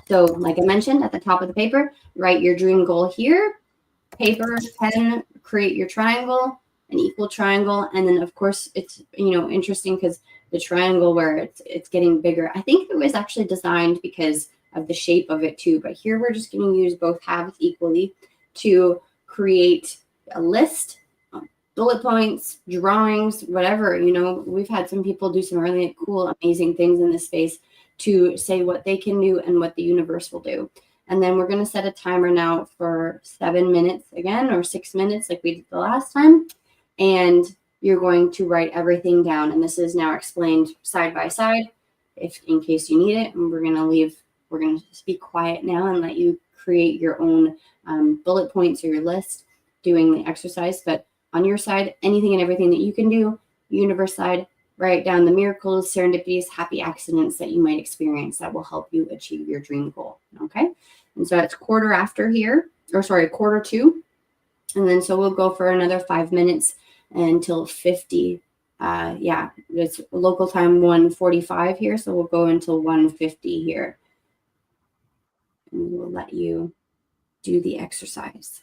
So like I mentioned at the top of the paper, write your dream goal here, paper, pen, create your triangle, an equal triangle. And then of course it's, interesting because the triangle where it's getting bigger, I think it was actually designed because of the shape of it too. But here we're just going to use both halves equally to create a list, bullet points, drawings, whatever. We've had some people do some really cool, amazing things in this space to say what they can do and what the universe will do. And then we're going to set a timer now for 7 minutes again, or 6 minutes like we did the last time. And you're going to write everything down. And this is now explained side by side, if in case you need it. And we're going to just be quiet now and let you create your own bullet points or your list doing the exercise. But on your side, anything and everything that you can do, universe side, write down the miracles, serendipities, happy accidents that you might experience that will help you achieve your dream goal. Okay. And so it's quarter two. And then so we'll go for another 5 minutes until 50. It's local time 1:45 here. So we'll go until 1:50 here. And we'll let you do the exercise.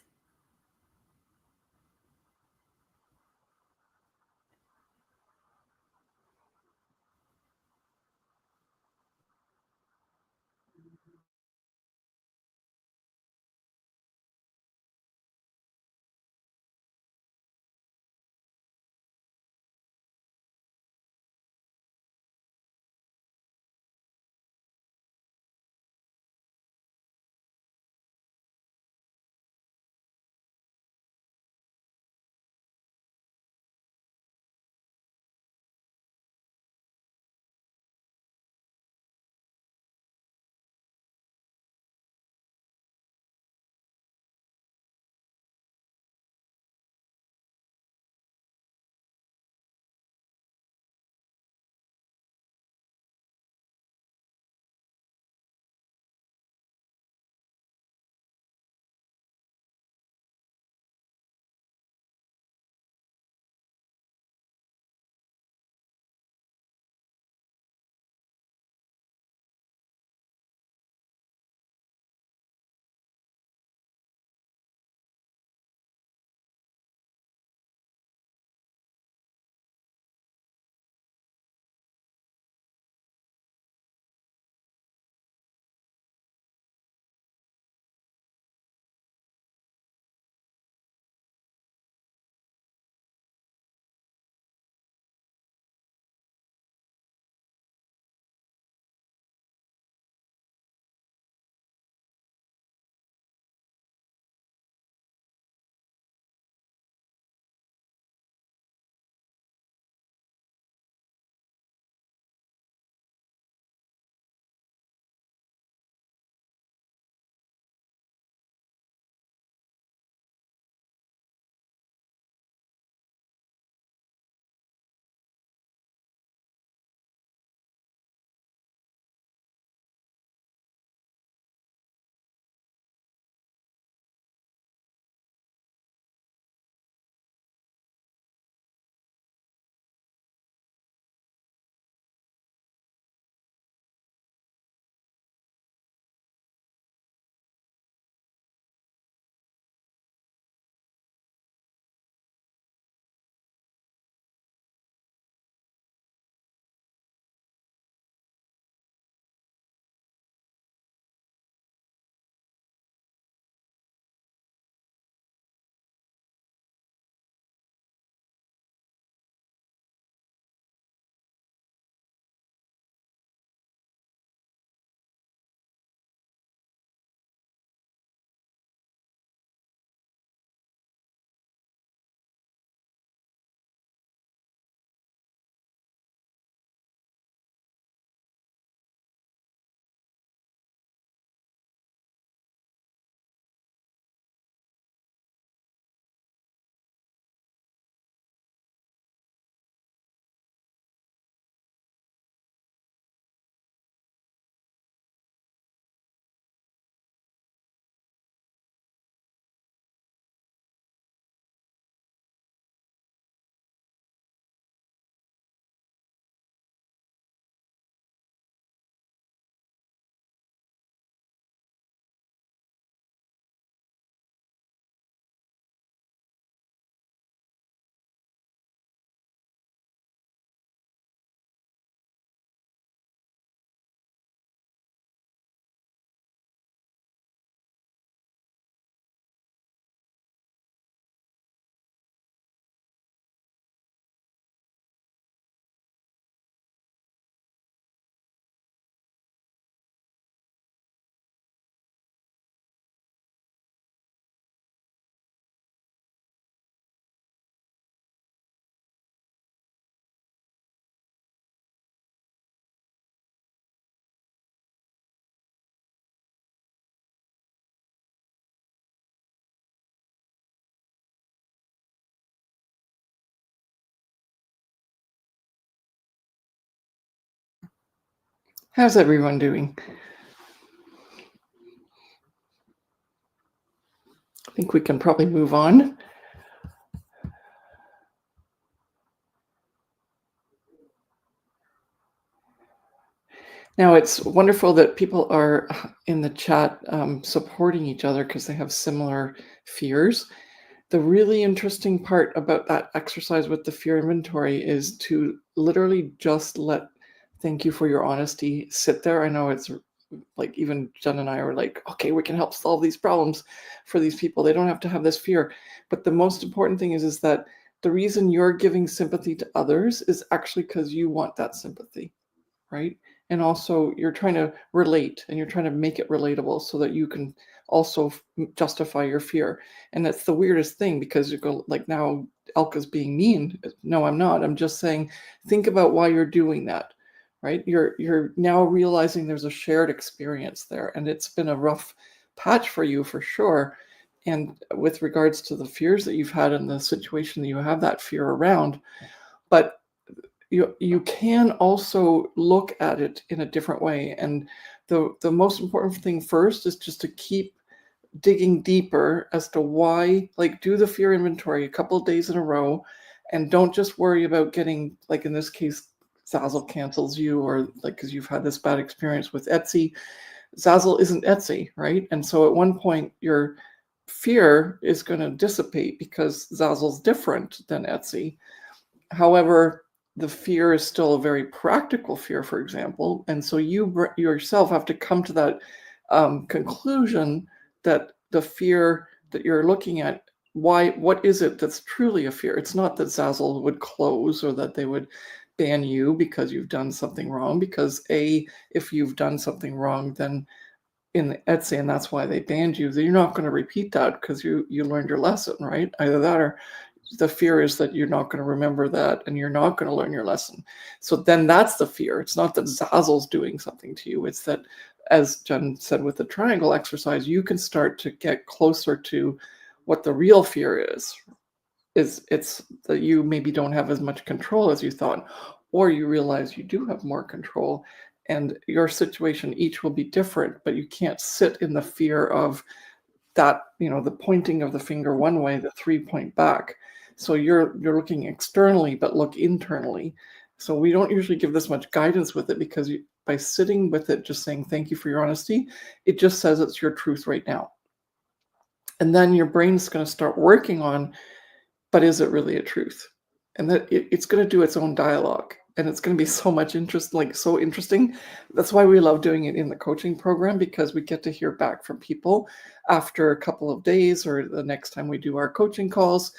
How's everyone doing? I think we can probably move on. Now, it's wonderful that people are in the chat supporting each other because they have similar fears. The really interesting part about that exercise with the fear inventory is to literally just let thank you for your honesty sit there. I know it's like even Jen and I are like, okay, we can help solve these problems for these people. They don't have to have this fear. But the most important thing is that the reason you're giving sympathy to others is actually because you want that sympathy, right? And also you're trying to relate and you're trying to make it relatable so that you can also justify your fear. And that's the weirdest thing because you go like, now Elka's being mean. No, I'm not. I'm just saying, think about why you're doing that, right? You're now realizing there's a shared experience there, and it's been a rough patch for you for sure. And with regards to the fears that you've had in the situation that you have that fear around, but you can also look at it in a different way. And the most important thing first is just to keep digging deeper as to why, like do the fear inventory a couple of days in a row, and don't just worry about getting, like in this case, Zazzle cancels you, or like because you've had this bad experience with Etsy. Zazzle isn't Etsy, right? And so at one point your fear is going to dissipate because Zazzle's different than Etsy. However, the fear is still a very practical fear, for example. And so you yourself have to come to that conclusion that the fear that you're looking at, what is it that's truly a fear? It's not that Zazzle would close or that they would ban you because you've done something wrong, because if you've done something wrong, then in the Etsy, and that's why they banned you, you're not going to repeat that because you learned your lesson, right? Either that, or the fear is that you're not going to remember that and you're not going to learn your lesson. So then that's the fear. It's not that Zazzle's doing something to you. It's that, as Jen said with the triangle exercise, you can start to get closer to what the real fear is. It's that you maybe don't have as much control as you thought, or you realize you do have more control, and your situation each will be different, but you can't sit in the fear of that, the pointing of the finger one way, the 3-point back. So you're looking externally, but look internally. So we don't usually give this much guidance with it because by sitting with it, just saying thank you for your honesty, it just says it's your truth right now. And then your brain's going to start working on, but is it really a truth? And that it's going to do its own dialogue, and it's going to be so much so interesting. That's why we love doing it in the coaching program, because we get to hear back from people after a couple of days or the next time we do our coaching calls.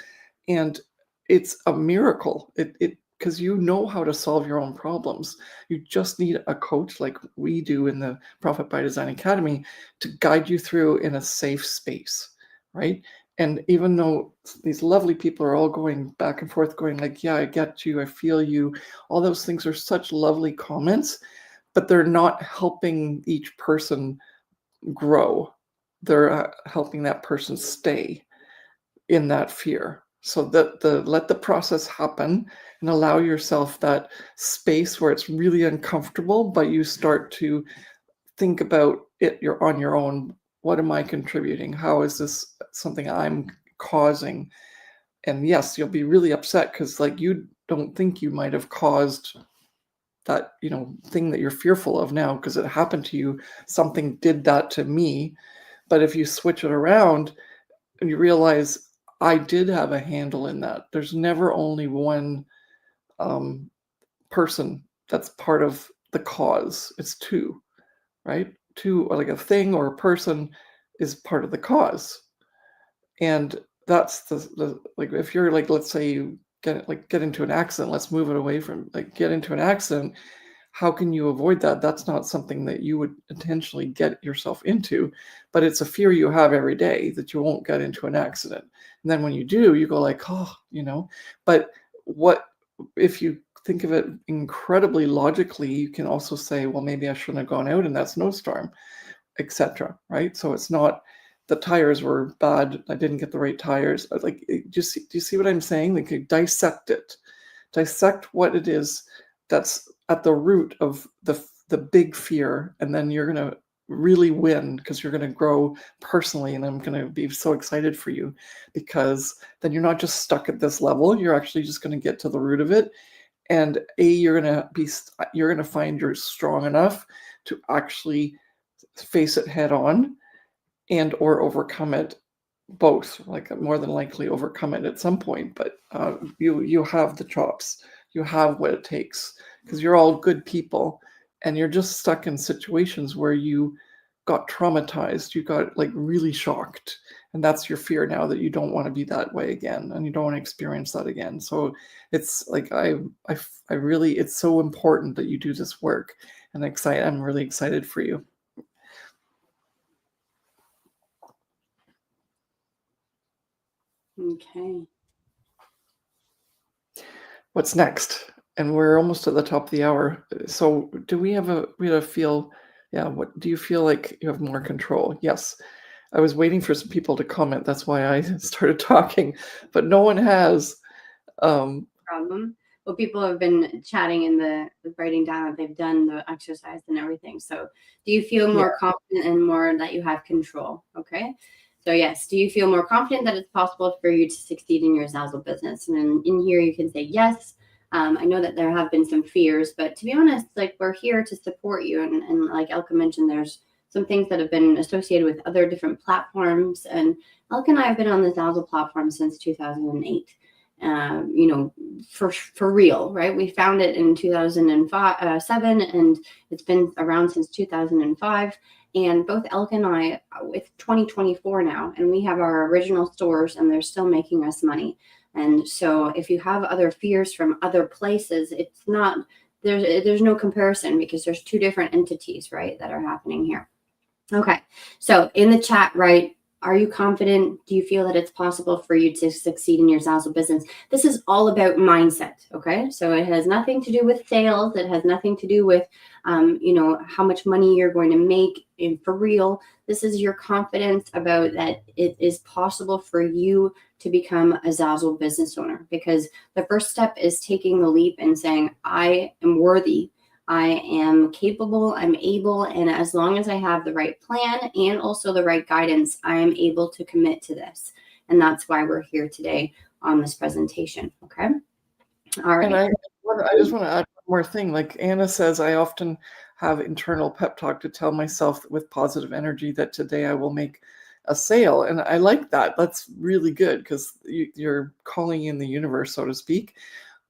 And it's a miracle. Because you know how to solve your own problems. You just need a coach like we do in the Profit by Design Academy to guide you through in a safe space, right? And even though these lovely people are all going back and forth, going like, yeah, I get you, I feel you, all those things are such lovely comments, but they're not helping each person grow. They're helping that person stay in that fear. So that let the process happen and allow yourself that space where it's really uncomfortable, but you start to think about it, you're on your own. What am I contributing? How is this something I'm causing? And yes, you'll be really upset because like you don't think you might have caused that, thing that you're fearful of now because it happened to you. Something did that to me. But if you switch it around and you realize I did have a handle in that. There's never only one person that's part of the cause. It's two, right? Two, or like a thing or a person is part of the cause. And that's the like, if you're like, let's say you get into an accident, let's move it away from like get into an accident. How can you avoid that? That's not something that you would intentionally get yourself into, but it's a fear you have every day that you won't get into an accident. And then when you do, you go like, oh, but what if you think of it incredibly logically, you can also say, well, maybe I shouldn't have gone out in that snowstorm, etc. Right? So it's not the tires were bad. I didn't get the right tires. Like, do you see what I'm saying? Like, you dissect it, dissect what it is that's at the root of the the big fear, and then you're going to really win because you're going to grow personally, and I'm going to be so excited for you, because then you're not just stuck at this level, you're actually just going to get to the root of it. And you're going to find you're strong enough to actually face it head on and or overcome it, both, like more than likely overcome it at some point. But you have the chops, you have what it takes, because you're all good people, and you're just stuck in situations where you got traumatized, you got like really shocked, and that's your fear now, that you don't want to be that way again, and you don't want to experience that again. So it's like I really, it's so important that you do this work, and I'm really excited for you. Okay. What's next? And we're almost at the top of the hour. So do we have a feel, yeah, what do you feel like you have more control? Yes. I was waiting for some people to comment. That's why I started talking, but no one has. Problem. Well, people have been chatting in the writing down that they've done the exercise and everything. So do you feel more confident and more that you have control? Okay. So yes, do you feel more confident that it's possible for you to succeed in your Zazzle business? And in here you can say yes. I know that there have been some fears, but to be honest, like we're here to support you. And like Elka mentioned, there's some things that have been associated with other different platforms. And Elka and I have been on the Zazzle platform since 2008. For real, right? We found it in 2007, and it's been around since 2005. And both Elk and I, it's 2024 now, and we have our original stores, and they're still making us money. And so, if you have other fears from other places, it's not there's no comparison, because there's two different entities, right, that are happening here. Okay, so in the chat, right? Are you confident? Do you feel that it's possible for you to succeed in your Zazzle business? This is all about mindset, okay? So it has nothing to do with sales. It has nothing to do with, how much money you're going to make. And for real, this is your confidence about that it is possible for you to become a Zazzle business owner. Because the first step is taking the leap and saying, I am worthy. I am capable, I'm able, and as long as I have the right plan and also the right guidance, I am able to commit to this. And that's why we're here today on this presentation. Okay. All right. And I just want to add one more thing. Like Anna says, I often have internal pep talk to tell myself with positive energy that today I will make a sale. And I like that. That's really good, because you're calling in the universe, so to speak.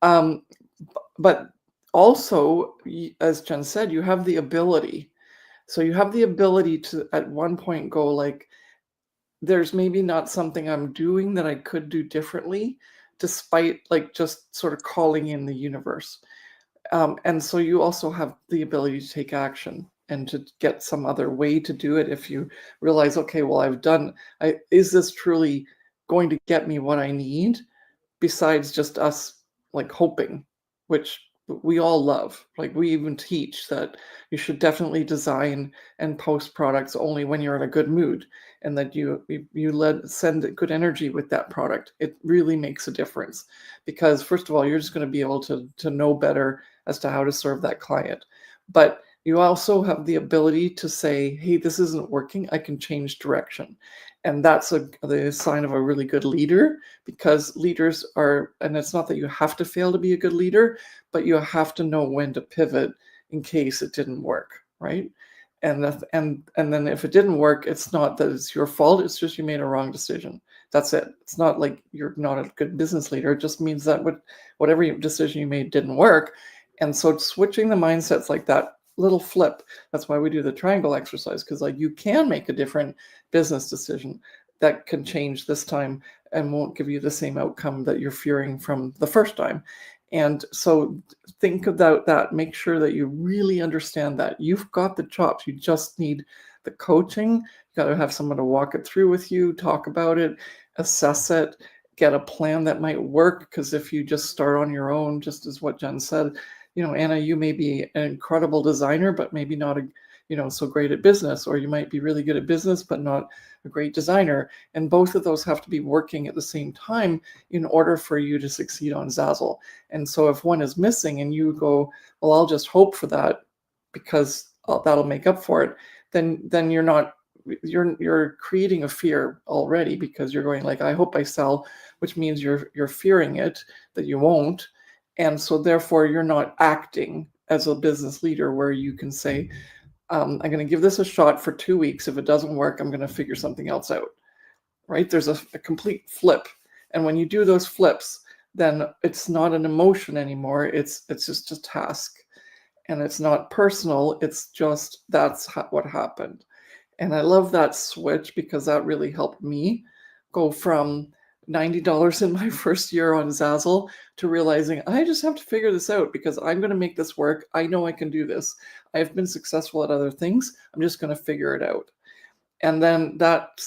But also, as Jen said, you have the ability. So you have the ability to at one point go like, there's maybe not something I'm doing that I could do differently, despite like just sort of calling in the universe. And so you also have the ability to take action and to get some other way to do it. If you realize, okay, well, is this truly going to get me what I need, besides just us like hoping, which we all love. Like we even teach that you should definitely design and post products only when you're in a good mood, and that you send good energy with that product. It really makes a difference, because first of all, you're just going to be able to know better as to how to serve that client. But you also have the ability to say, hey, this isn't working, I can change direction. And that's the sign of a really good leader, because leaders are, and it's not that you have to fail to be a good leader, but you have to know when to pivot in case it didn't work, right? And then if it didn't work, it's not that it's your fault, it's just you made a wrong decision. That's it. It's not like you're not a good business leader. It just means that whatever decision you made didn't work. And so switching the mindsets like that little flip, that's why we do the triangle exercise, because like you can make a different business decision that can change this time and won't give you the same outcome that you're fearing from the first time. And so think about that. Make sure that you really understand that you've got the chops. You just need the coaching. You got to have someone to walk it through with you, talk about it, assess it, get a plan that might work. Because if you just start on your own, just as what Jen said, Anna, you may be an incredible designer, but maybe not so great at business, or you might be really good at business, but not a great designer. And both of those have to be working at the same time in order for you to succeed on Zazzle. And so if one is missing and you go, well, I'll just hope for that, because that'll make up for it, then you're creating a fear already, because you're going like, I hope I sell, which means you're fearing it, that you won't. And so therefore you're not acting as a business leader where you can say, I'm going to give this a shot for 2 weeks. If it doesn't work, I'm going to figure something else out, right? There's a complete flip. And when you do those flips, then it's not an emotion anymore. It's just a task. And it's not personal. It's just, that's what happened. And I love that switch, because that really helped me go from $90 in my first year on Zazzle to realizing I just have to figure this out, because I'm going to make this work. I know I can do this. I've been successful at other things. I'm just going to figure it out. And then that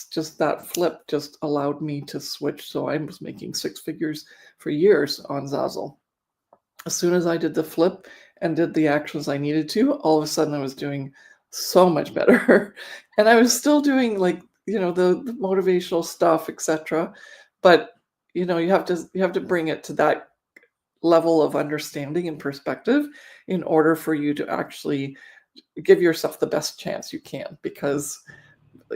flip just allowed me to switch. So I was making 6 figures for years on Zazzle. As soon as I did the flip and did the actions I needed to, all of a sudden I was doing so much better. And I was still doing like, the motivational stuff, etc. But, you have to bring it to that level of understanding and perspective in order for you to actually give yourself the best chance you can. Because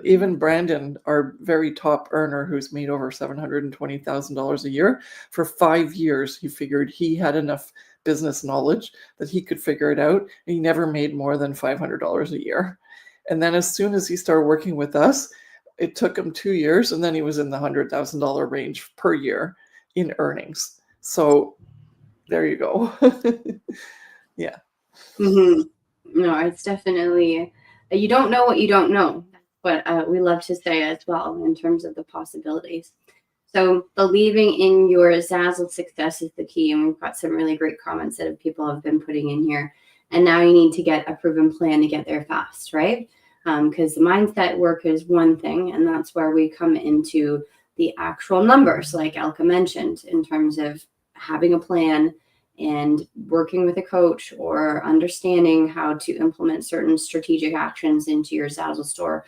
even Brandon, our very top earner, who's made over $720,000 a year, for 5 years, he figured he had enough business knowledge that he could figure it out. And he never made more than $500 a year. And then as soon as he started working with us, it took him 2 years, and then he was in the $100,000 range per year in earnings. So there you go. Yeah. Mm-hmm. No, it's definitely, you don't know what you don't know. But we love to say as well in terms of the possibilities. So believing in your Zazzle success is the key. And we've got some really great comments that people have been putting in here. And now you need to get a proven plan to get there fast, right? Because the mindset work is one thing, and that's where we come into the actual numbers, like Elka mentioned, in terms of having a plan and working with a coach, or understanding how to implement certain strategic actions into your Zazzle store.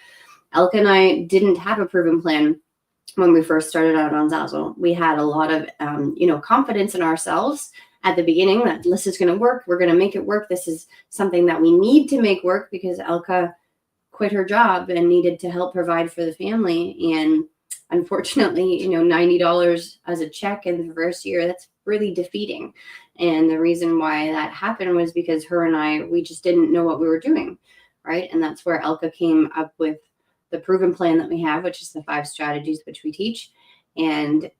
Elka and I didn't have a proven plan when we first started out on Zazzle. We had a lot of, confidence in ourselves at the beginning that this is going to work. We're going to make it work. This is something that we need to make work, because Elka quit her job and needed to help provide for the family. And unfortunately, $90 as a check in the first year, that's really defeating. And the reason why that happened was because her and we just didn't know what we were doing, right? And that's where Elka came up with the proven plan that we have, which is the 5 strategies which we teach. And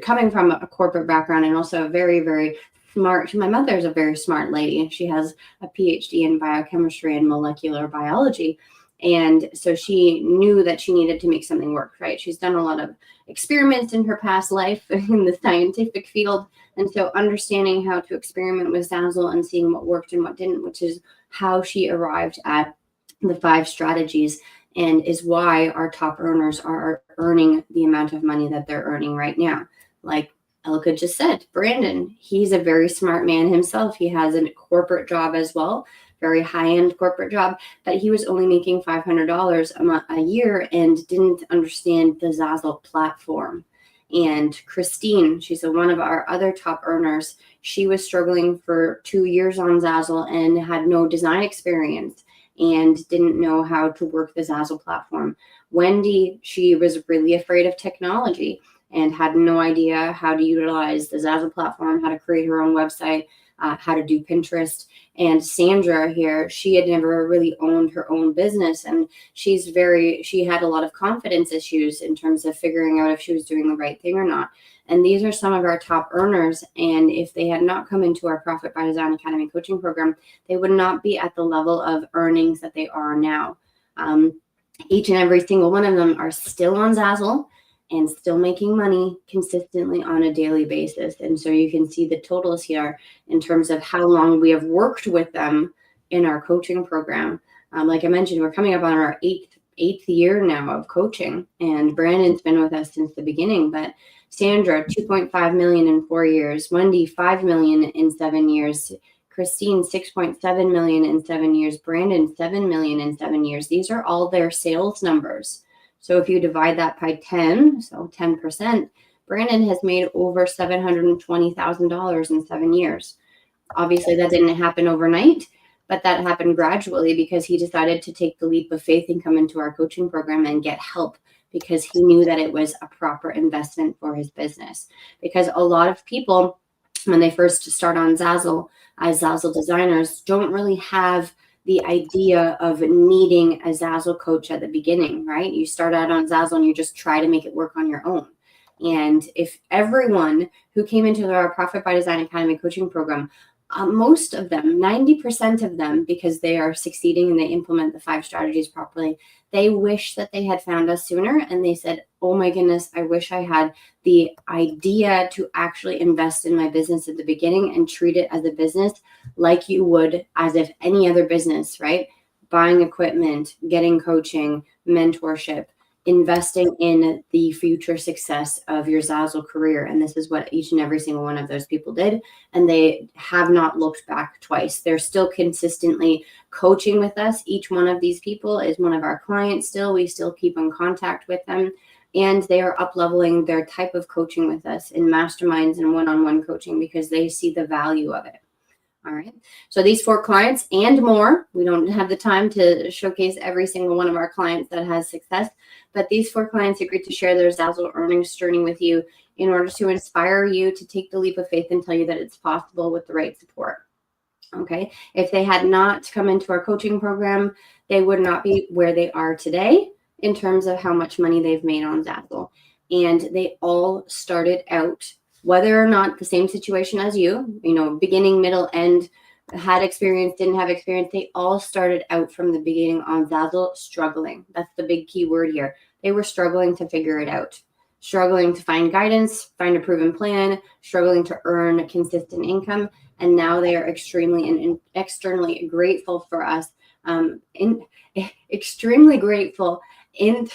coming from a corporate background, and also a very, very smart, my mother's a very smart lady. She has a PhD in biochemistry and molecular biology. And so she knew that she needed to make something work, right? She's done a lot of experiments in her past life in the scientific field. And so understanding how to experiment with Zazzle and seeing what worked and what didn't, which is how she arrived at the 5 strategies, and is why our top earners are earning the amount of money that they're earning right now. Like Elka just said, Brandon, he's a very smart man himself. He has a corporate job as well, very high-end corporate job, but he was only making $500 a year and didn't understand the Zazzle platform. And Christine, she's one of our other top earners. She was struggling for 2 years on Zazzle and had no design experience and didn't know how to work the Zazzle platform. Wendy, she was really afraid of technology and had no idea how to utilize the Zazzle platform, how to create her own website, how to do Pinterest. And Sandra here, she had never really owned her own business, and she had a lot of confidence issues in terms of figuring out if she was doing the right thing or not. And these are some of our top earners. And if they had not come into our Profit by Design Academy coaching program, they would not be at the level of earnings that they are now. Each and every single one of them are still on Zazzle and still making money consistently on a daily basis. And so you can see the totals here in terms of how long we have worked with them in our coaching program. Like I mentioned, we're coming up on our eighth year now of coaching, and Brandon's been with us since the beginning. But Sandra, 2.5 million in 4 years. Wendy, 5 million in 7 years. Christine, 6.7 million in 7 years. Brandon, 7 million in 7 years. These are all their sales numbers. So if you divide that by 10, so 10%, Brandon has made over $720,000 in 7 years. Obviously, that didn't happen overnight, But that happened gradually because he decided to take the leap of faith and come into our coaching program and get help, because he knew that it was a proper investment for his business. Because a lot of people, when they first start on Zazzle as Zazzle designers, don't really have the idea of needing a Zazzle coach at the beginning, right? You start out on Zazzle and you just try to make it work on your own. And if everyone who came into our Profit by Design Academy coaching program, most of them, 90% of them, because they are succeeding and they implement the 5 strategies properly, they wish that they had found us sooner. And they said, oh my goodness, I wish I had the idea to actually invest in my business at the beginning and treat it as a business like you would as if any other business, right? Buying equipment, getting coaching, mentorship, investing in the future success of your Zazzle career. And this is what each and every single one of those people did. And they have not looked back twice. They're still consistently coaching with us. Each one of these people is one of our clients still. We still keep in contact with them. And they are up-leveling their type of coaching with us in masterminds and one-on-one coaching because they see the value of it. All right. So these 4 clients and more, we don't have the time to showcase every single one of our clients that has success, but these 4 clients agreed to share their Zazzle earnings journey with you in order to inspire you to take the leap of faith and tell you that it's possible with the right support. Okay. If they had not come into our coaching program, they would not be where they are today in terms of how much money they've made on Zazzle. And they all started out, whether or not the same situation as you, beginning, middle, end, had experience, didn't have experience, they all started out from the beginning on Zazzle struggling. That's the big key word here. They were struggling to figure it out, struggling to find guidance, find a proven plan, struggling to earn consistent income. And now they are extremely and externally grateful for us, extremely grateful. I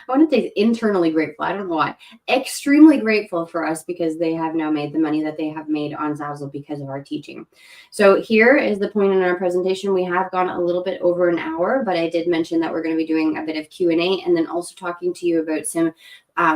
want to say internally grateful. I don't know why. Extremely grateful for us because they have now made the money that they have made on Zazzle because of our teaching. So here is the point in our presentation. We have gone a little bit over an hour, but I did mention that we're going to be doing a bit of Q&A and then also talking to you about some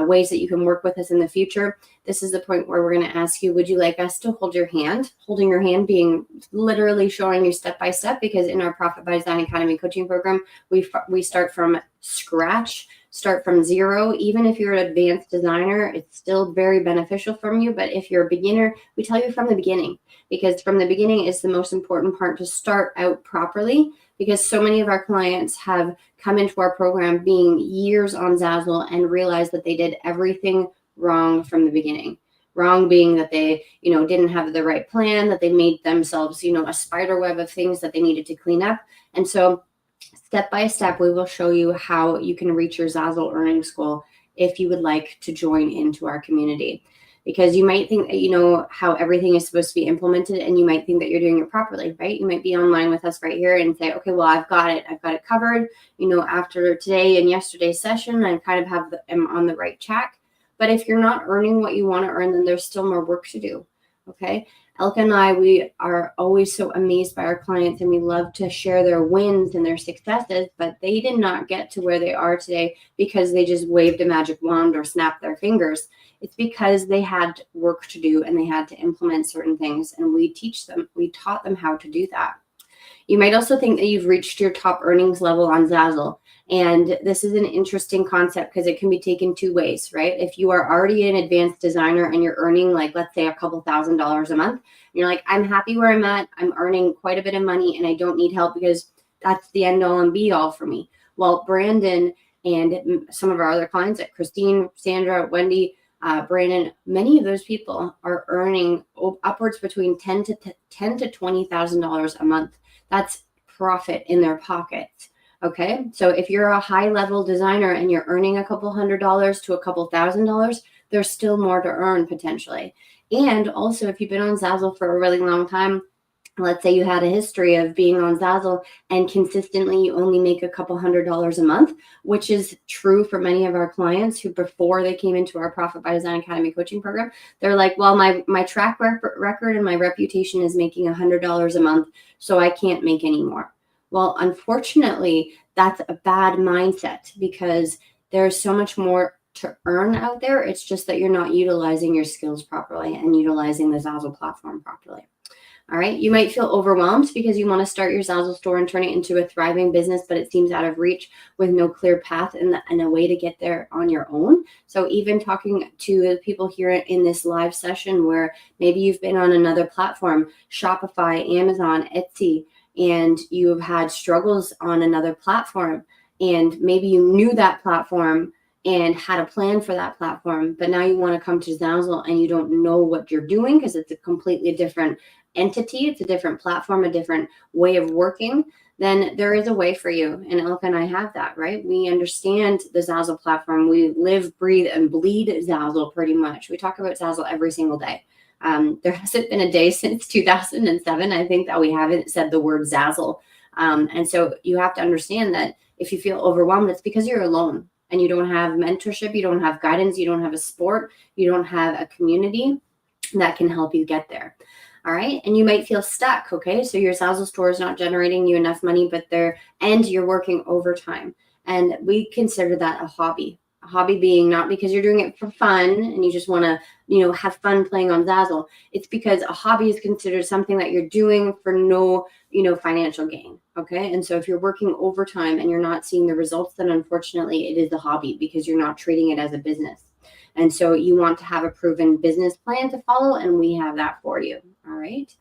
ways that you can work with us in the future. This is the point where we're going to ask you, would you like us to hold your hand? Holding your hand being literally showing you step by step, because in our Profit by Design Academy coaching program, we start from scratch, start from zero. Even if you're an advanced designer, it's still very beneficial from you. But if you're a beginner, we tell you from the beginning, because from the beginning is the most important part, to start out properly, because so many of our clients have come into our program being years on Zazzle and realized that they did everything wrong from the beginning. Wrong being that they, didn't have the right plan, that they made themselves, a spider web of things that they needed to clean up. And so step by step, we will show you how you can reach your Zazzle earnings goal if you would like to join into our community. Because you might think that you know how everything is supposed to be implemented, and you might think that you're doing it properly, right? You might be online with us right here and say, okay, well, I've got it covered. After today and yesterday's session, I kind of am on the right track. But if you're not earning what you want to earn, then there's still more work to do. Okay. Elka and I, we are always so amazed by our clients, and we love to share their wins and their successes, but they did not get to where they are today because they just waved a magic wand or snapped their fingers. It's because they had work to do and they had to implement certain things, and we taught them how to do that. You might also think that you've reached your top earnings level on Zazzle. And this is an interesting concept because it can be taken 2 ways, right? If you are already an advanced designer and you're earning, like, let's say $2,000 a month, and you're like, I'm happy where I'm at, I'm earning quite a bit of money and I don't need help because that's the end all and be all for me. Well, Brandon and some of our other clients, like Christine, Sandra, Wendy, Brandon, many of those people are earning upwards between $10,000 to $20,000 a month. That's profit in their pockets. Okay, so if you're a high-level designer and you're earning a couple $100s to a couple $1,000s, there's still more to earn potentially. And also, if you've been on Zazzle for a really long time, let's say you had a history of being on Zazzle and consistently you only make a couple $100s a month, which is true for many of our clients who, before they came into our Profit by Design Academy coaching program, they're like, well, my track record and my reputation is making $100 a month, so I can't make any more. Well, unfortunately, that's a bad mindset because there's so much more to earn out there. It's just that you're not utilizing your skills properly and utilizing the Zazzle platform properly. All right. You might feel overwhelmed because you want to start your Zazzle store and turn it into a thriving business, but it seems out of reach with no clear path and a way to get there on your own. So even talking to the people here in this live session where maybe you've been on another platform, Shopify, Amazon, Etsy, and you've had struggles on another platform, and maybe you knew that platform and had a plan for that platform, but now you want to come to Zazzle and you don't know what you're doing because it's a completely different entity, it's a different platform, a different way of working, then there is a way for you. And Elka and I have that, right? We understand the Zazzle platform. We live, breathe, and bleed Zazzle pretty much. We talk about Zazzle every single day. There hasn't been a day since 2007, I think, that we haven't said the word Zazzle. And so you have to understand that if you feel overwhelmed, it's because you're alone and you don't have mentorship, you don't have guidance, you don't have a support, you don't have a community that can help you get there. All right. And you might feel stuck. Okay. So your Zazzle store is not generating you enough money, but you're working overtime. And we consider that a hobby. A hobby being not because you're doing it for fun and you just want to, have fun playing on Zazzle. It's because a hobby is considered something that you're doing for no, financial gain. Okay. And so if you're working overtime and you're not seeing the results, then unfortunately it is a hobby because you're not treating it as a business. And so you want to have a proven business plan to follow, and we have that for you. All right.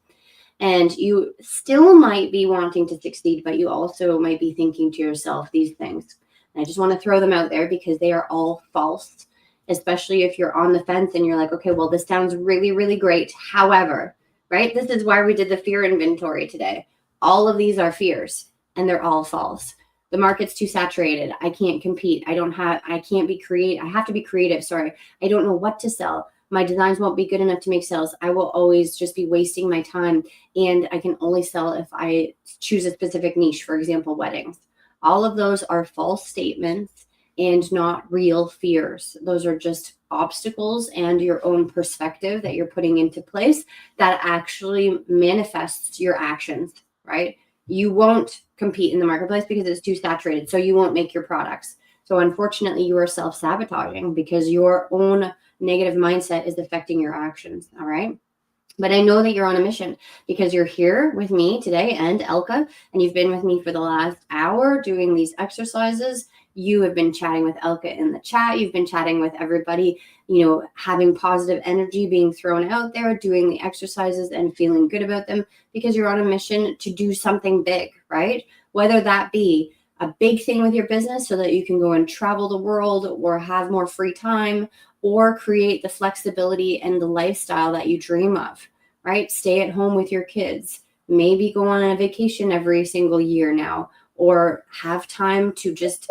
And you still might be wanting to succeed, but you also might be thinking to yourself these things. And I just want to throw them out there because they are all false, especially if you're on the fence and you're like, okay, well, this sounds really, really great. However, right, this is why we did the fear inventory today. All of these are fears and they're all false. The market's too saturated. I can't compete. I can't be creative. I have to be creative. Sorry. I don't know what to sell. My designs won't be good enough to make sales. I will always just be wasting my time. And I can only sell if I choose a specific niche, for example, weddings. All of those are false statements and not real fears. Those are just obstacles and your own perspective that you're putting into place that actually manifests your actions, right? You won't compete in the marketplace because it's too saturated. So you won't make your products. So unfortunately, you are self-sabotaging because your own negative mindset is affecting your actions. All right. But I know that you're on a mission because you're here with me today and Elka, and you've been with me for the last hour doing these exercises. You have been chatting with Elka in the chat. You've been chatting with everybody, having positive energy being thrown out there, doing the exercises and feeling good about them because you're on a mission to do something big, right? Whether that be a big thing with your business so that you can go and travel the world or have more free time or create the flexibility and the lifestyle that you dream of, right? Stay at home with your kids, maybe go on a vacation every single year now, or have time to just,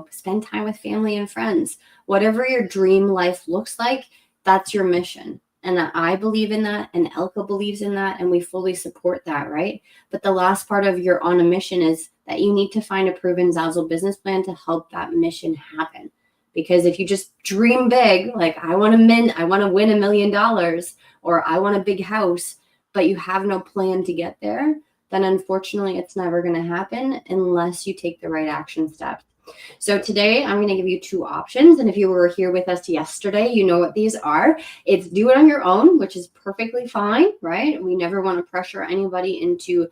spend time with family and friends. Whatever your dream life looks like, that's your mission. And I believe in that, and Elka believes in that, and we fully support that, right? But the last part of you're on a mission is that you need to find a proven Zazzle business plan to help that mission happen. Because if you just dream big, like I want to win $1 million, or I want a big house, but you have no plan to get there, then unfortunately it's never going to happen unless you take the right action steps. So today I'm going to give you two options. And if you were here with us yesterday, you know what these are. It's do it on your own, which is perfectly fine, right? We never want to pressure anybody into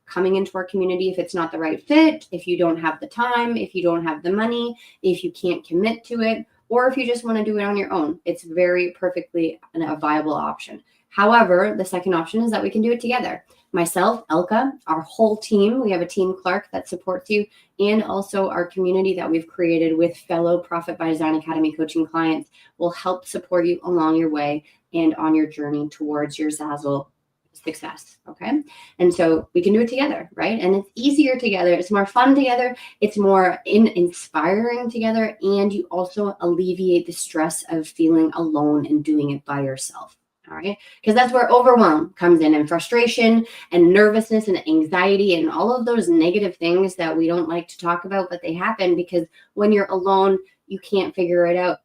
coming into our community if it's not the right fit, if you don't have the time, if you don't have the money, if you can't commit to it, or if you just want to do it on your own. It's very perfectly a viable option. However, the second option is that we can do it together. Myself, Elka, our whole team, we have a team, Clark, that supports you, and also our community that we've created with fellow Profit by Design Academy coaching clients will help support you along your way and on your journey towards your Zazzle success. Okay. And so we can do it together, right? And it's easier together. It's more fun together. It's more inspiring together. And you also alleviate the stress of feeling alone and doing it by yourself. All right. Because that's where overwhelm comes in, and frustration and nervousness and anxiety and all of those negative things that we don't like to talk about, but they happen because when you're alone, you can't figure it out.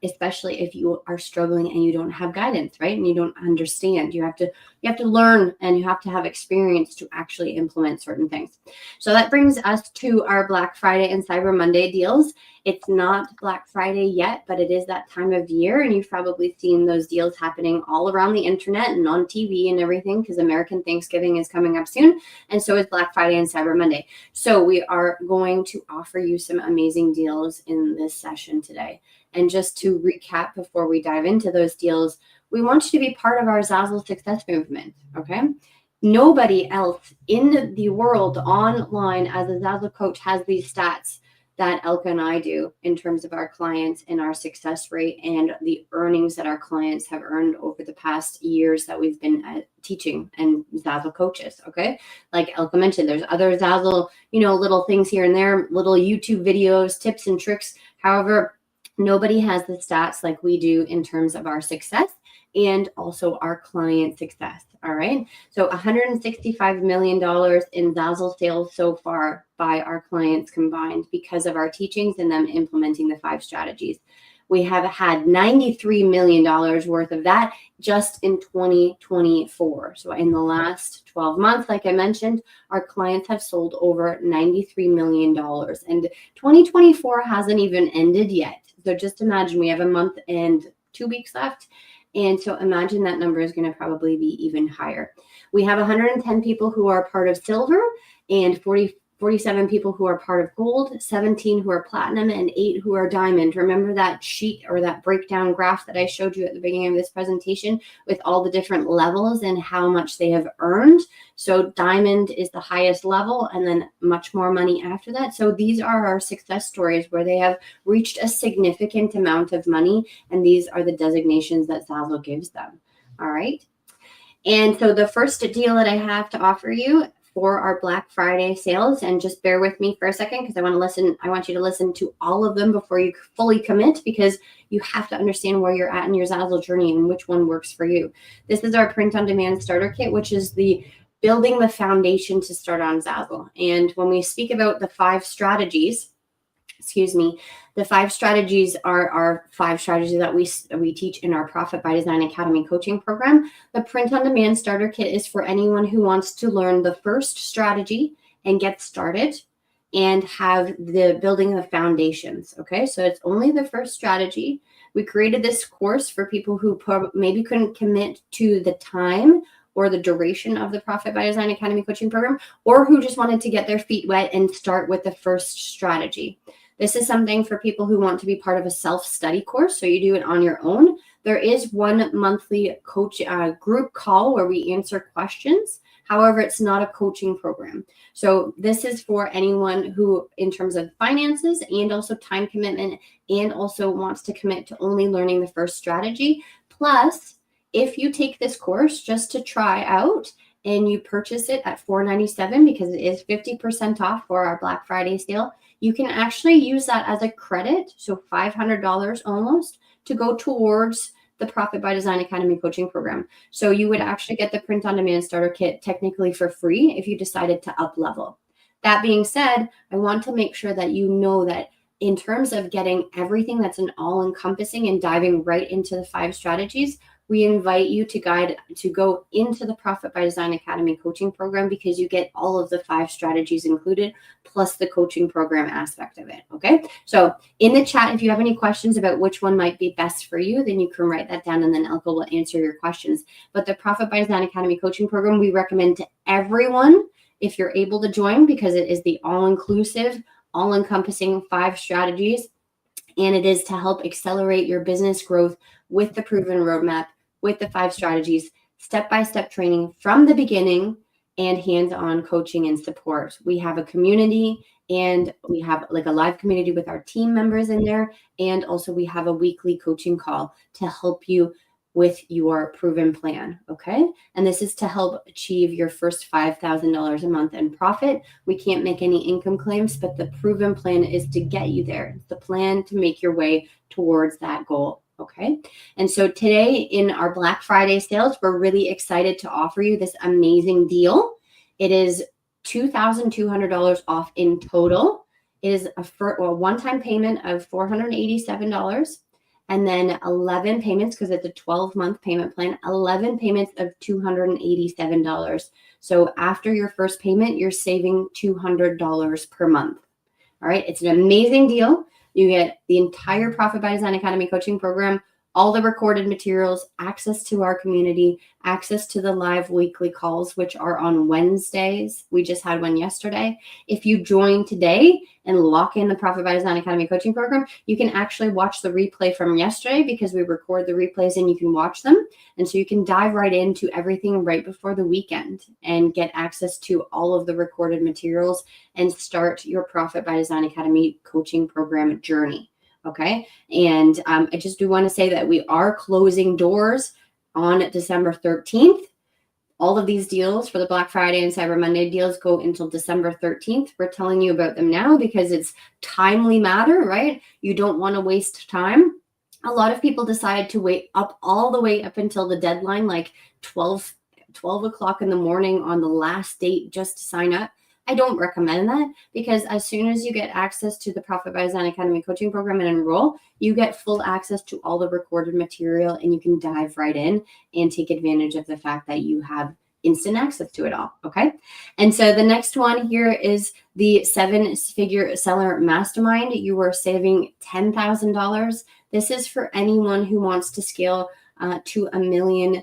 especially if you are struggling and you don't have guidance, right? And you don't understand. You have to learn, and you have to have experience to actually implement certain things. So that brings us to our Black Friday and Cyber Monday deals. It's not Black Friday yet, but it is that time of year, and you've probably seen those deals happening all around the internet and on TV and everything, because American Thanksgiving is coming up soon, and so is Black Friday and Cyber Monday. So we are going to offer you some amazing deals in this session today. And just to recap before we dive into those deals, we want you to be part of our Zazzle success movement, okay? Nobody else in the world online as a Zazzle coach has these stats that Elka and I do in terms of our clients and our success rate and the earnings that our clients have earned over the past years that we've been teaching and Zazzle coaches, okay? Like Elka mentioned, there's other Zazzle, little things here and there, little YouTube videos, tips and tricks. However, nobody has the stats like we do in terms of our success and also our client success. All right. So $165 million in Zazzle sales so far by our clients combined because of our teachings and them implementing the 5 strategies. We have had $93 million worth of that just in 2024. So in the last 12 months, like I mentioned, our clients have sold over $93 million. And 2024 hasn't even ended yet. So just imagine we have a month and 2 weeks left. And so imagine that number is going to probably be even higher. We have 110 people who are part of silver and 47 people who are part of gold, 17 who are platinum, and 8 who are diamond. Remember that sheet or that breakdown graph that I showed you at the beginning of this presentation with all the different levels and how much they have earned? So diamond is the highest level and then much more money after that. So these are our success stories where they have reached a significant amount of money, and these are the designations that Zazzle gives them. All right. And so the first deal that I have to offer you for our Black Friday sales, and just bear with me for a second because I want you to listen to all of them before you fully commit, because you have to understand where you're at in your Zazzle journey and which one works for you. This is our print on demand starter kit, which is the building the foundation to start on Zazzle. And when we speak about the 5 strategies, the 5 strategies are our 5 strategies that we teach in our Profit by Design Academy coaching program. The print on demand starter kit is for anyone who wants to learn the first strategy and get started and have the building the foundations. Okay, so it's only the first strategy. We created this course for people who maybe couldn't commit to the time or the duration of the Profit by Design Academy coaching program, or who just wanted to get their feet wet and start with the first strategy. This is something for people who want to be part of a self-study course, so you do it on your own. There is one monthly coach group call where we answer questions. However, it's not a coaching program. So this is for anyone who, in terms of finances and also time commitment, and also wants to commit to only learning the first strategy. Plus, if you take this course just to try out and you purchase it at $497 because it is 50% off for our Black Friday sale, you can actually use that as a credit, so $500 almost, to go towards the Profit by Design Academy coaching program. So you would actually get the print on demand starter kit technically for free if you decided to up level. That being said, I want to make sure that you know that in terms of getting everything that's an all-encompassing and diving right into the 5 strategies, we invite you to go into the Profit by Design Academy coaching program, because you get all of the 5 strategies included, plus the coaching program aspect of it. Okay. So in the chat, if you have any questions about which one might be best for you, then you can write that down and then Elka will answer your questions. But the Profit by Design Academy coaching program, we recommend to everyone if you're able to join, because it is the all-inclusive, all-encompassing 5 strategies. And it is to help accelerate your business growth with the proven roadmap, with the 5 strategies, step-by-step training from the beginning, and hands-on coaching and support. We have a community, and we have like a live community with our team members in there. And also we have a weekly coaching call to help you with your proven plan. Okay. And this is to help achieve your first $5,000 a month in profit. We can't make any income claims, but the proven plan is to get you there. It's the plan to make your way towards that goal. Okay. And so today in our Black Friday sales, we're really excited to offer you this amazing deal. It is $2,200 off in total. It is a one-time payment of $487. and then 11 payments, because it's a 12-month payment plan, 11 payments of $287. So after your first payment, you're saving $200 per month. All right. It's an amazing deal. You get the entire Profit by Design Academy coaching program, all the recorded materials, access to our community, access to the live weekly calls, which are on Wednesdays. We just had one yesterday. If you join today and lock in the Profit by Design Academy coaching program, you can actually watch the replay from yesterday, because we record the replays and you can watch them. And so you can dive right into everything right before the weekend and get access to all of the recorded materials and start your Profit by Design Academy coaching program journey. Okay. And I just do want to say that we are closing doors on December 13th. All of these deals for the Black Friday and Cyber Monday deals go until December 13th. We're telling you about them now because it's timely matter, right? You don't want to waste time. A lot of people decide to wait up all the way up until the deadline, like 12 o'clock in the morning on the last date just to sign up. I don't recommend that, because as soon as you get access to the Profit by Design Academy coaching program and enroll, you get full access to all the recorded material, and you can dive right in and take advantage of the fact that you have instant access to it all. Okay. And so the next one here is the 7-figure seller mastermind. You are saving $10,000. This is for anyone who wants to scale to $1 million.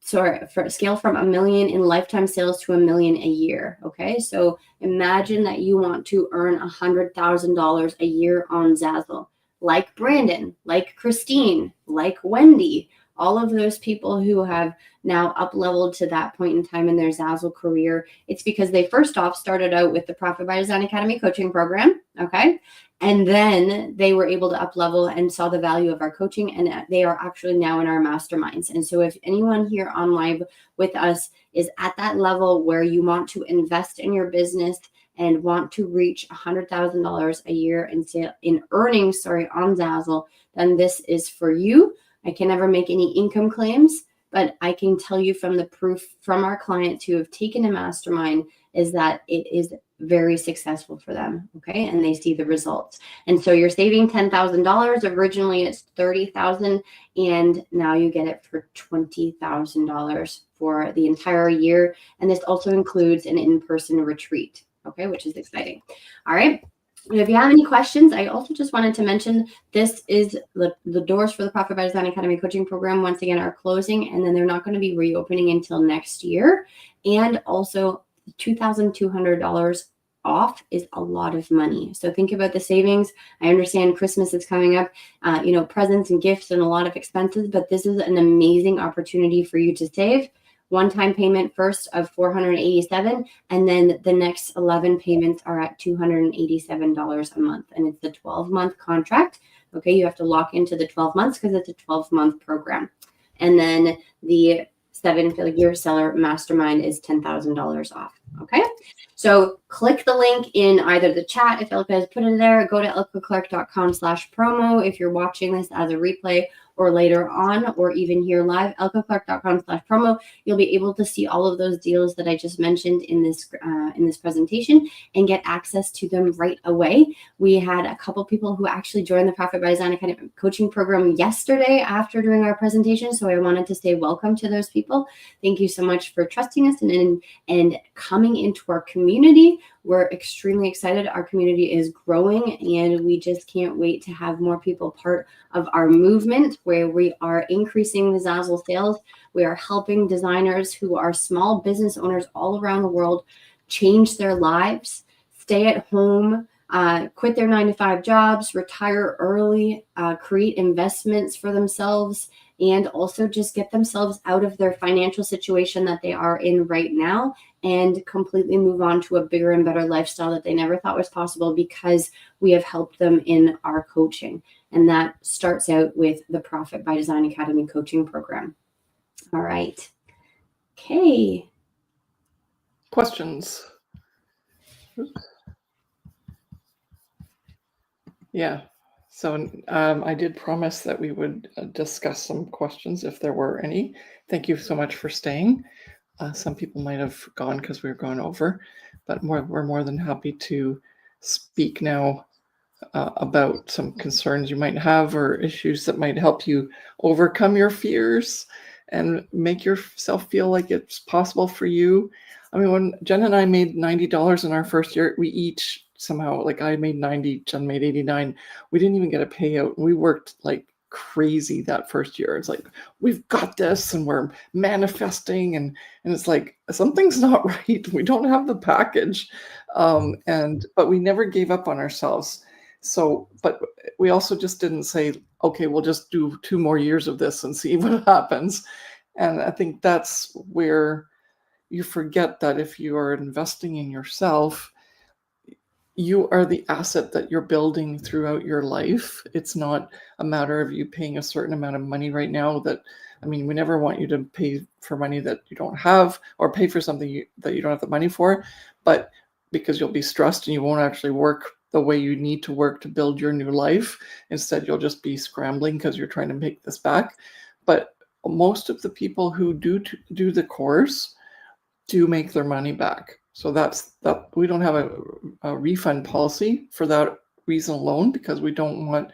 For scale from $1 million in lifetime sales to $1 million a year. Okay. So imagine that you want to earn $100,000 a year on Zazzle, like Brandon, like Christine, like Wendy, all of those people who have now up leveled to that point in time in their Zazzle career. It's because they first off started out with the Profit by Design Academy coaching program. Okay. And then they were able to up level and saw the value of our coaching, and they are actually now in our masterminds. And so if anyone here on live with us is at that level where you want to invest in your business and want to reach $100,000 a year in earnings, on Zazzle, then this is for you. I can never make any income claims, but I can tell you from the proof from our clients who have taken a mastermind is that it is very successful for them. Okay. And they see the results. And so you're saving $10,000. Originally it's $30,000, and now you get it for $20,000 for the entire year. And this also includes an in-person retreat. Okay. Which is exciting. All right. And if you have any questions, I also just wanted to mention this is the doors for the Profit by Design Academy coaching program once again are closing, and then they're not going to be reopening until next year. And also $2,200 off is a lot of money. So think about the savings. I understand Christmas is coming up, presents and gifts and a lot of expenses, but this is an amazing opportunity for you to save. One-time payment first of $487, and then the next 11 payments are at $287 a month, and it's a 12-month contract. Okay, you have to lock into the 12 months because it's a 12-month program. And then the 7-figure seller mastermind is $10,000 off. Okay, so click the link in either the chat if Ilka has put it there. Go to ilkaclark.com/promo if you're watching this as a replay or later on, or even here live, ilkaclark.com/promo. You'll be able to see all of those deals that I just mentioned in this presentation and get access to them right away. We had a couple people who actually joined the Profit by Design Academy coaching program yesterday after doing our presentation. So I wanted to say welcome to those people. Thank you so much for trusting us and coming into our community. We're extremely excited. Our community is growing, and we just can't wait to have more people part of our movement where we are increasing the Zazzle sales. We are helping designers who are small business owners all around the world change their lives, stay at home, quit their 9-to-5 jobs, retire early, create investments for themselves, and also just get themselves out of their financial situation that they are in right now and completely move on to a bigger and better lifestyle that they never thought was possible because we have helped them in our coaching. And that starts out with the Profit by Design Academy coaching program. All right. Okay. Questions? Yeah. So I did promise that we would discuss some questions if there were any. Thank you so much for staying. Some people might have gone because we were going over, but we're more than happy to speak now about some concerns you might have or issues that might help you overcome your fears and make yourself feel like it's possible for you. I mean, when Jen and I made $90 in our first year, we each somehow, like I made 90, Jen made 89. We didn't even get a payout. We worked like crazy that first year. It's like, we've got this and we're manifesting, and it's like something's not right. We don't have the package. But we never gave up on ourselves. So, but we also just didn't say, okay, we'll just do 2 more years of this and see what happens. And I think that's where you forget that if you are investing in yourself, you are the asset that you're building throughout your life. It's not a matter of you paying a certain amount of money right now. I mean, we never want you to pay for money that you don't have, or pay for something that you don't have the money for, but because you'll be stressed and you won't actually work the way you need to work to build your new life. Instead, you'll just be scrambling because you're trying to make this back. But most of the people who do the course do make their money back. So that's that. We don't have a refund policy for that reason alone, because we don't want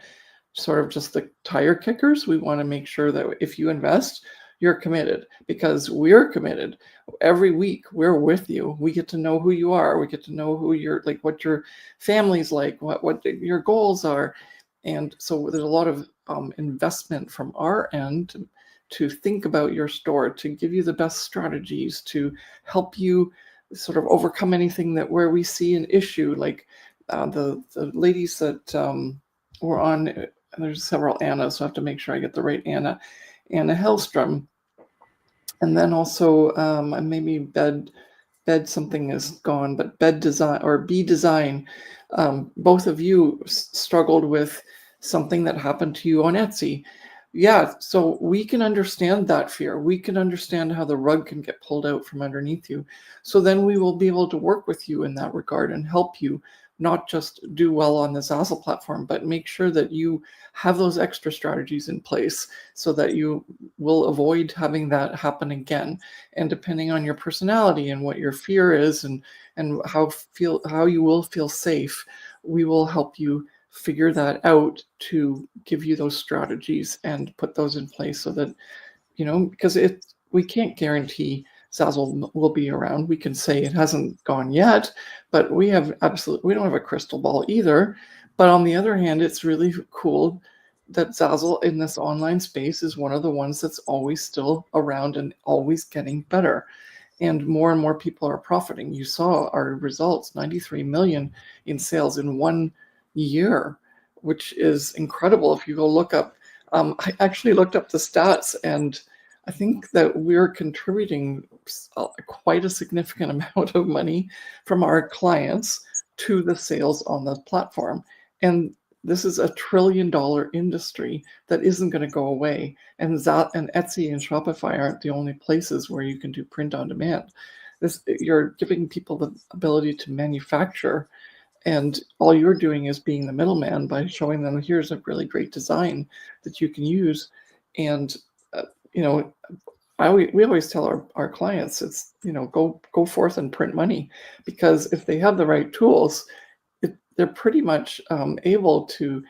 sort of just the tire kickers. We want to make sure that if you invest, you're committed, because we're committed. Every week we're with you. We get to know who you are. We get to know who you're like, what your family's like, what your goals are. And so there's a lot of investment from our end to think about your store, to give you the best strategies, to help you sort of overcome anything that where we see an issue, like the ladies that were on. There's several Annas, so I have to make sure I get the right Anna Hellstrom. And then also maybe bed something is gone, but bed design or B design. Both of you struggled with something that happened to you on Etsy. Yeah, so we can understand that fear. We can understand how the rug can get pulled out from underneath you. So then we will be able to work with you in that regard and help you not just do well on the Zazzle platform, but make sure that you have those extra strategies in place so that you will avoid having that happen again. And depending on your personality and what your fear is, and how you will feel safe, we will help you figure that out to give you those strategies and put those in place so that, because we can't guarantee Zazzle will be around. We can say it hasn't gone yet, but we don't have a crystal ball either. But on the other hand, it's really cool that Zazzle in this online space is one of the ones that's always still around and always getting better. And more people are profiting. You saw our results, 93 million in sales in 1 year, which is incredible. If you go look up, I actually looked up the stats, and I think that we're contributing quite a significant amount of money from our clients to the sales on the platform. And this is $1 trillion industry that isn't going to go away. And Etsy and Shopify aren't the only places where you can do print on demand. You're giving people the ability to manufacture, and all you're doing is being the middleman by showing them, here's a really great design that you can use. And we always tell our clients, it's go forth and print money, because if they have the right tools, they're pretty much able to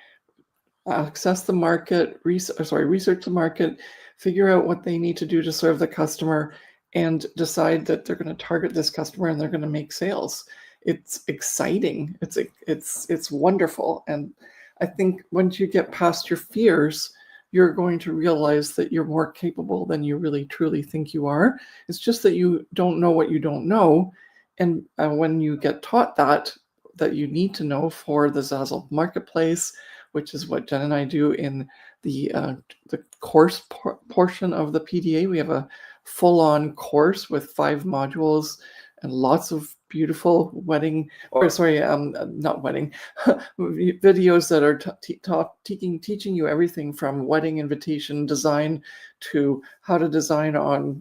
access the market, research the market, figure out what they need to do to serve the customer, and decide that they're going to target this customer and they're going to make sales. It's exciting. It's wonderful. And I think once you get past your fears, you're going to realize that you're more capable than you really truly think you are. It's just that you don't know what you don't know. And when you get taught that you need to know for the Zazzle marketplace, which is what Jen and I do in the course portion of the PDA. We have a full-on course with 5 modules and lots of beautiful not wedding videos that are teaching you everything from wedding invitation design to how to design on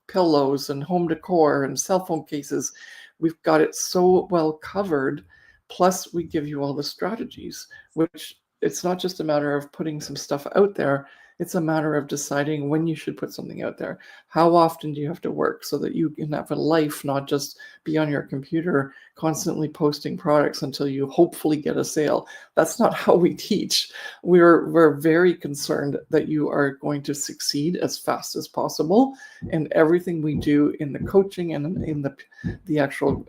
pillows and home decor and cell phone cases. We've got it so well covered. Plus, we give you all the strategies, which it's not just a matter of putting some stuff out there. It's a matter of deciding when you should put something out there. How often do you have to work so that you can have a life, not just be on your computer constantly posting products until you hopefully get a sale. That's not how we teach. We're very concerned that you are going to succeed as fast as possible, and everything we do in the coaching and in the actual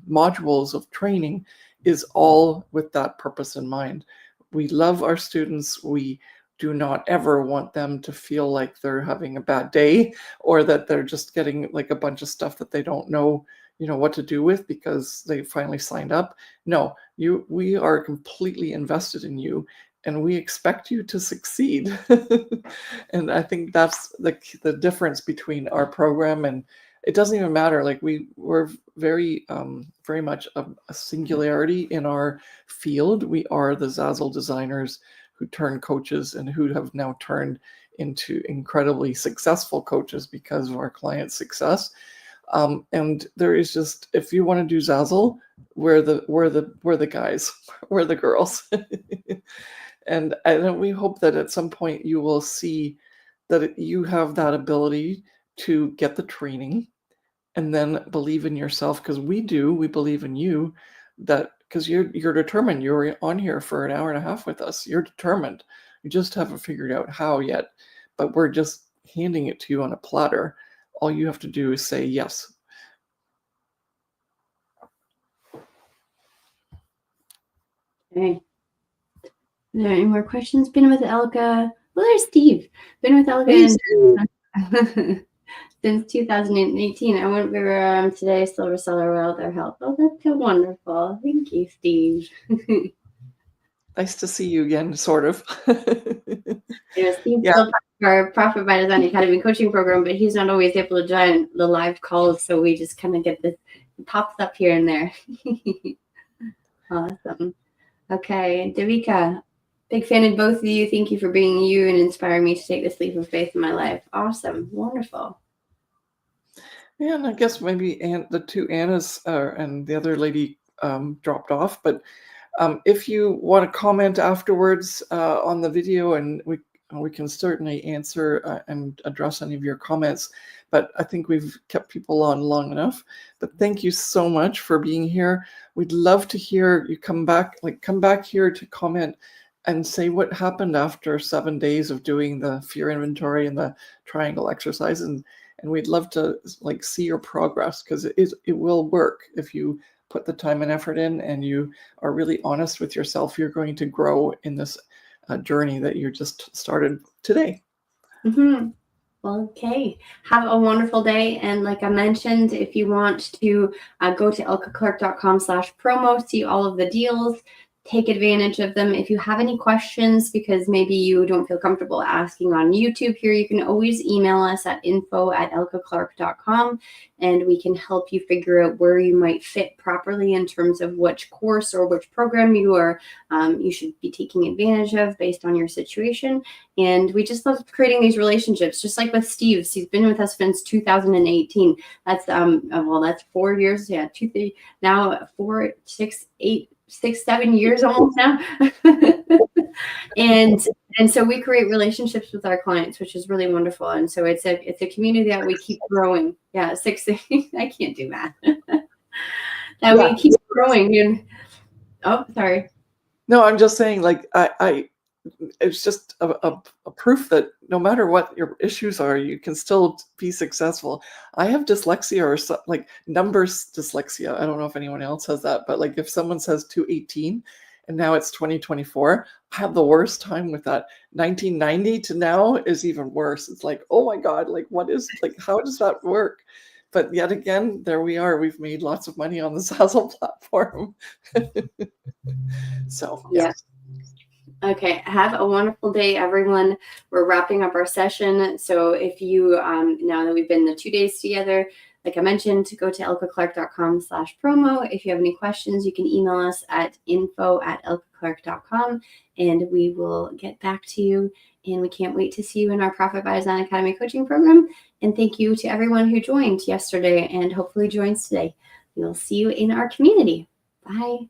modules of training is all with that purpose in mind. We love our students. We do not ever want them to feel like they're having a bad day, or that they're just getting like a bunch of stuff that they don't know, what to do with because they finally signed up. No, we are completely invested in you, and we expect you to succeed. And I think that's the difference between our program, and it doesn't even matter. Like we're very much a singularity in our field. We are the Zazzle designers who turn coaches and who have now turned into incredibly successful coaches because of our client success. And there is just, if you want to do Zazzle, we're the guys, we're the girls. And we hope that at some point you will see that you have that ability to get the training and then believe in yourself, because we believe in you, that because you're determined. You're on here for an hour and a half with us. You're determined. You just haven't figured out how yet, but we're just handing it to you on a platter. All you have to do is say yes. Okay. Are there any more questions? Been with Elka. Well, there's Steve. Been with Elka since 2018. I went over today. Silver Seller Well, their health. Oh, that's so wonderful. Thank you, Steve. Nice to see you again, sort of. Steve still our Profit by Design Academy coaching program, but he's not always able to join the live calls, so we just kind of get this, it pops up here and there. Awesome. Okay, Davika, big fan of both of you. Thank you for being you and inspiring me to take this leap of faith in my life. Awesome. Wonderful. Yeah, and I guess maybe the two Annas and the other lady dropped off, but if you want to comment afterwards on the video, and we can certainly answer and address any of your comments, but I think we've kept people on long enough. But thank you so much for being here. We'd love to hear you come back here to comment and say what happened after 7 days of doing the fear inventory and the triangle exercise, and we'd love to see your progress, because it will work if you put the time and effort in and you are really honest with yourself. You're going to grow in this journey that you just started today. Mm-hmm. Well, okay. Have a wonderful day. And like I mentioned, if you want to go to elkaclark.com/promo, see all of the deals, take advantage of them. If you have any questions, because maybe you don't feel comfortable asking on YouTube here, you can always email us at info@elkaclark.com, and we can help you figure out where you might fit properly in terms of which course or which program you should be taking advantage of based on your situation. And we just love creating these relationships, just like with Steve. He's been with us since 2018. That's that's 4 years. Yeah, 2, 3, now 4, 6, 8, 6, 7 years almost now. and so we create relationships with our clients, which is really wonderful. And so it's a community that we keep growing. Yeah, 6 I can't do math. We keep growing. Oh, sorry. No, I'm just saying, it's just a proof that no matter what your issues are, you can still be successful. I have dyslexia, or numbers dyslexia. I don't know if anyone else has that, but if someone says 218 and now it's 2024, I have the worst time with that. 1990 to now is even worse. It's oh my God, how does that work? But yet again, there we are. We've made lots of money on the Zazzle platform. So, yes. Okay, have a wonderful day, everyone. We're wrapping up our session. So if you, now that we've been the 2 days together, like I mentioned, to go to elkaclark.com/promo. If you have any questions, you can email us at info@elkaclark.com, and we will get back to you. And we can't wait to see you in our Profit by Design Academy coaching program. And thank you to everyone who joined yesterday and hopefully joins today. We will see you in our community. Bye.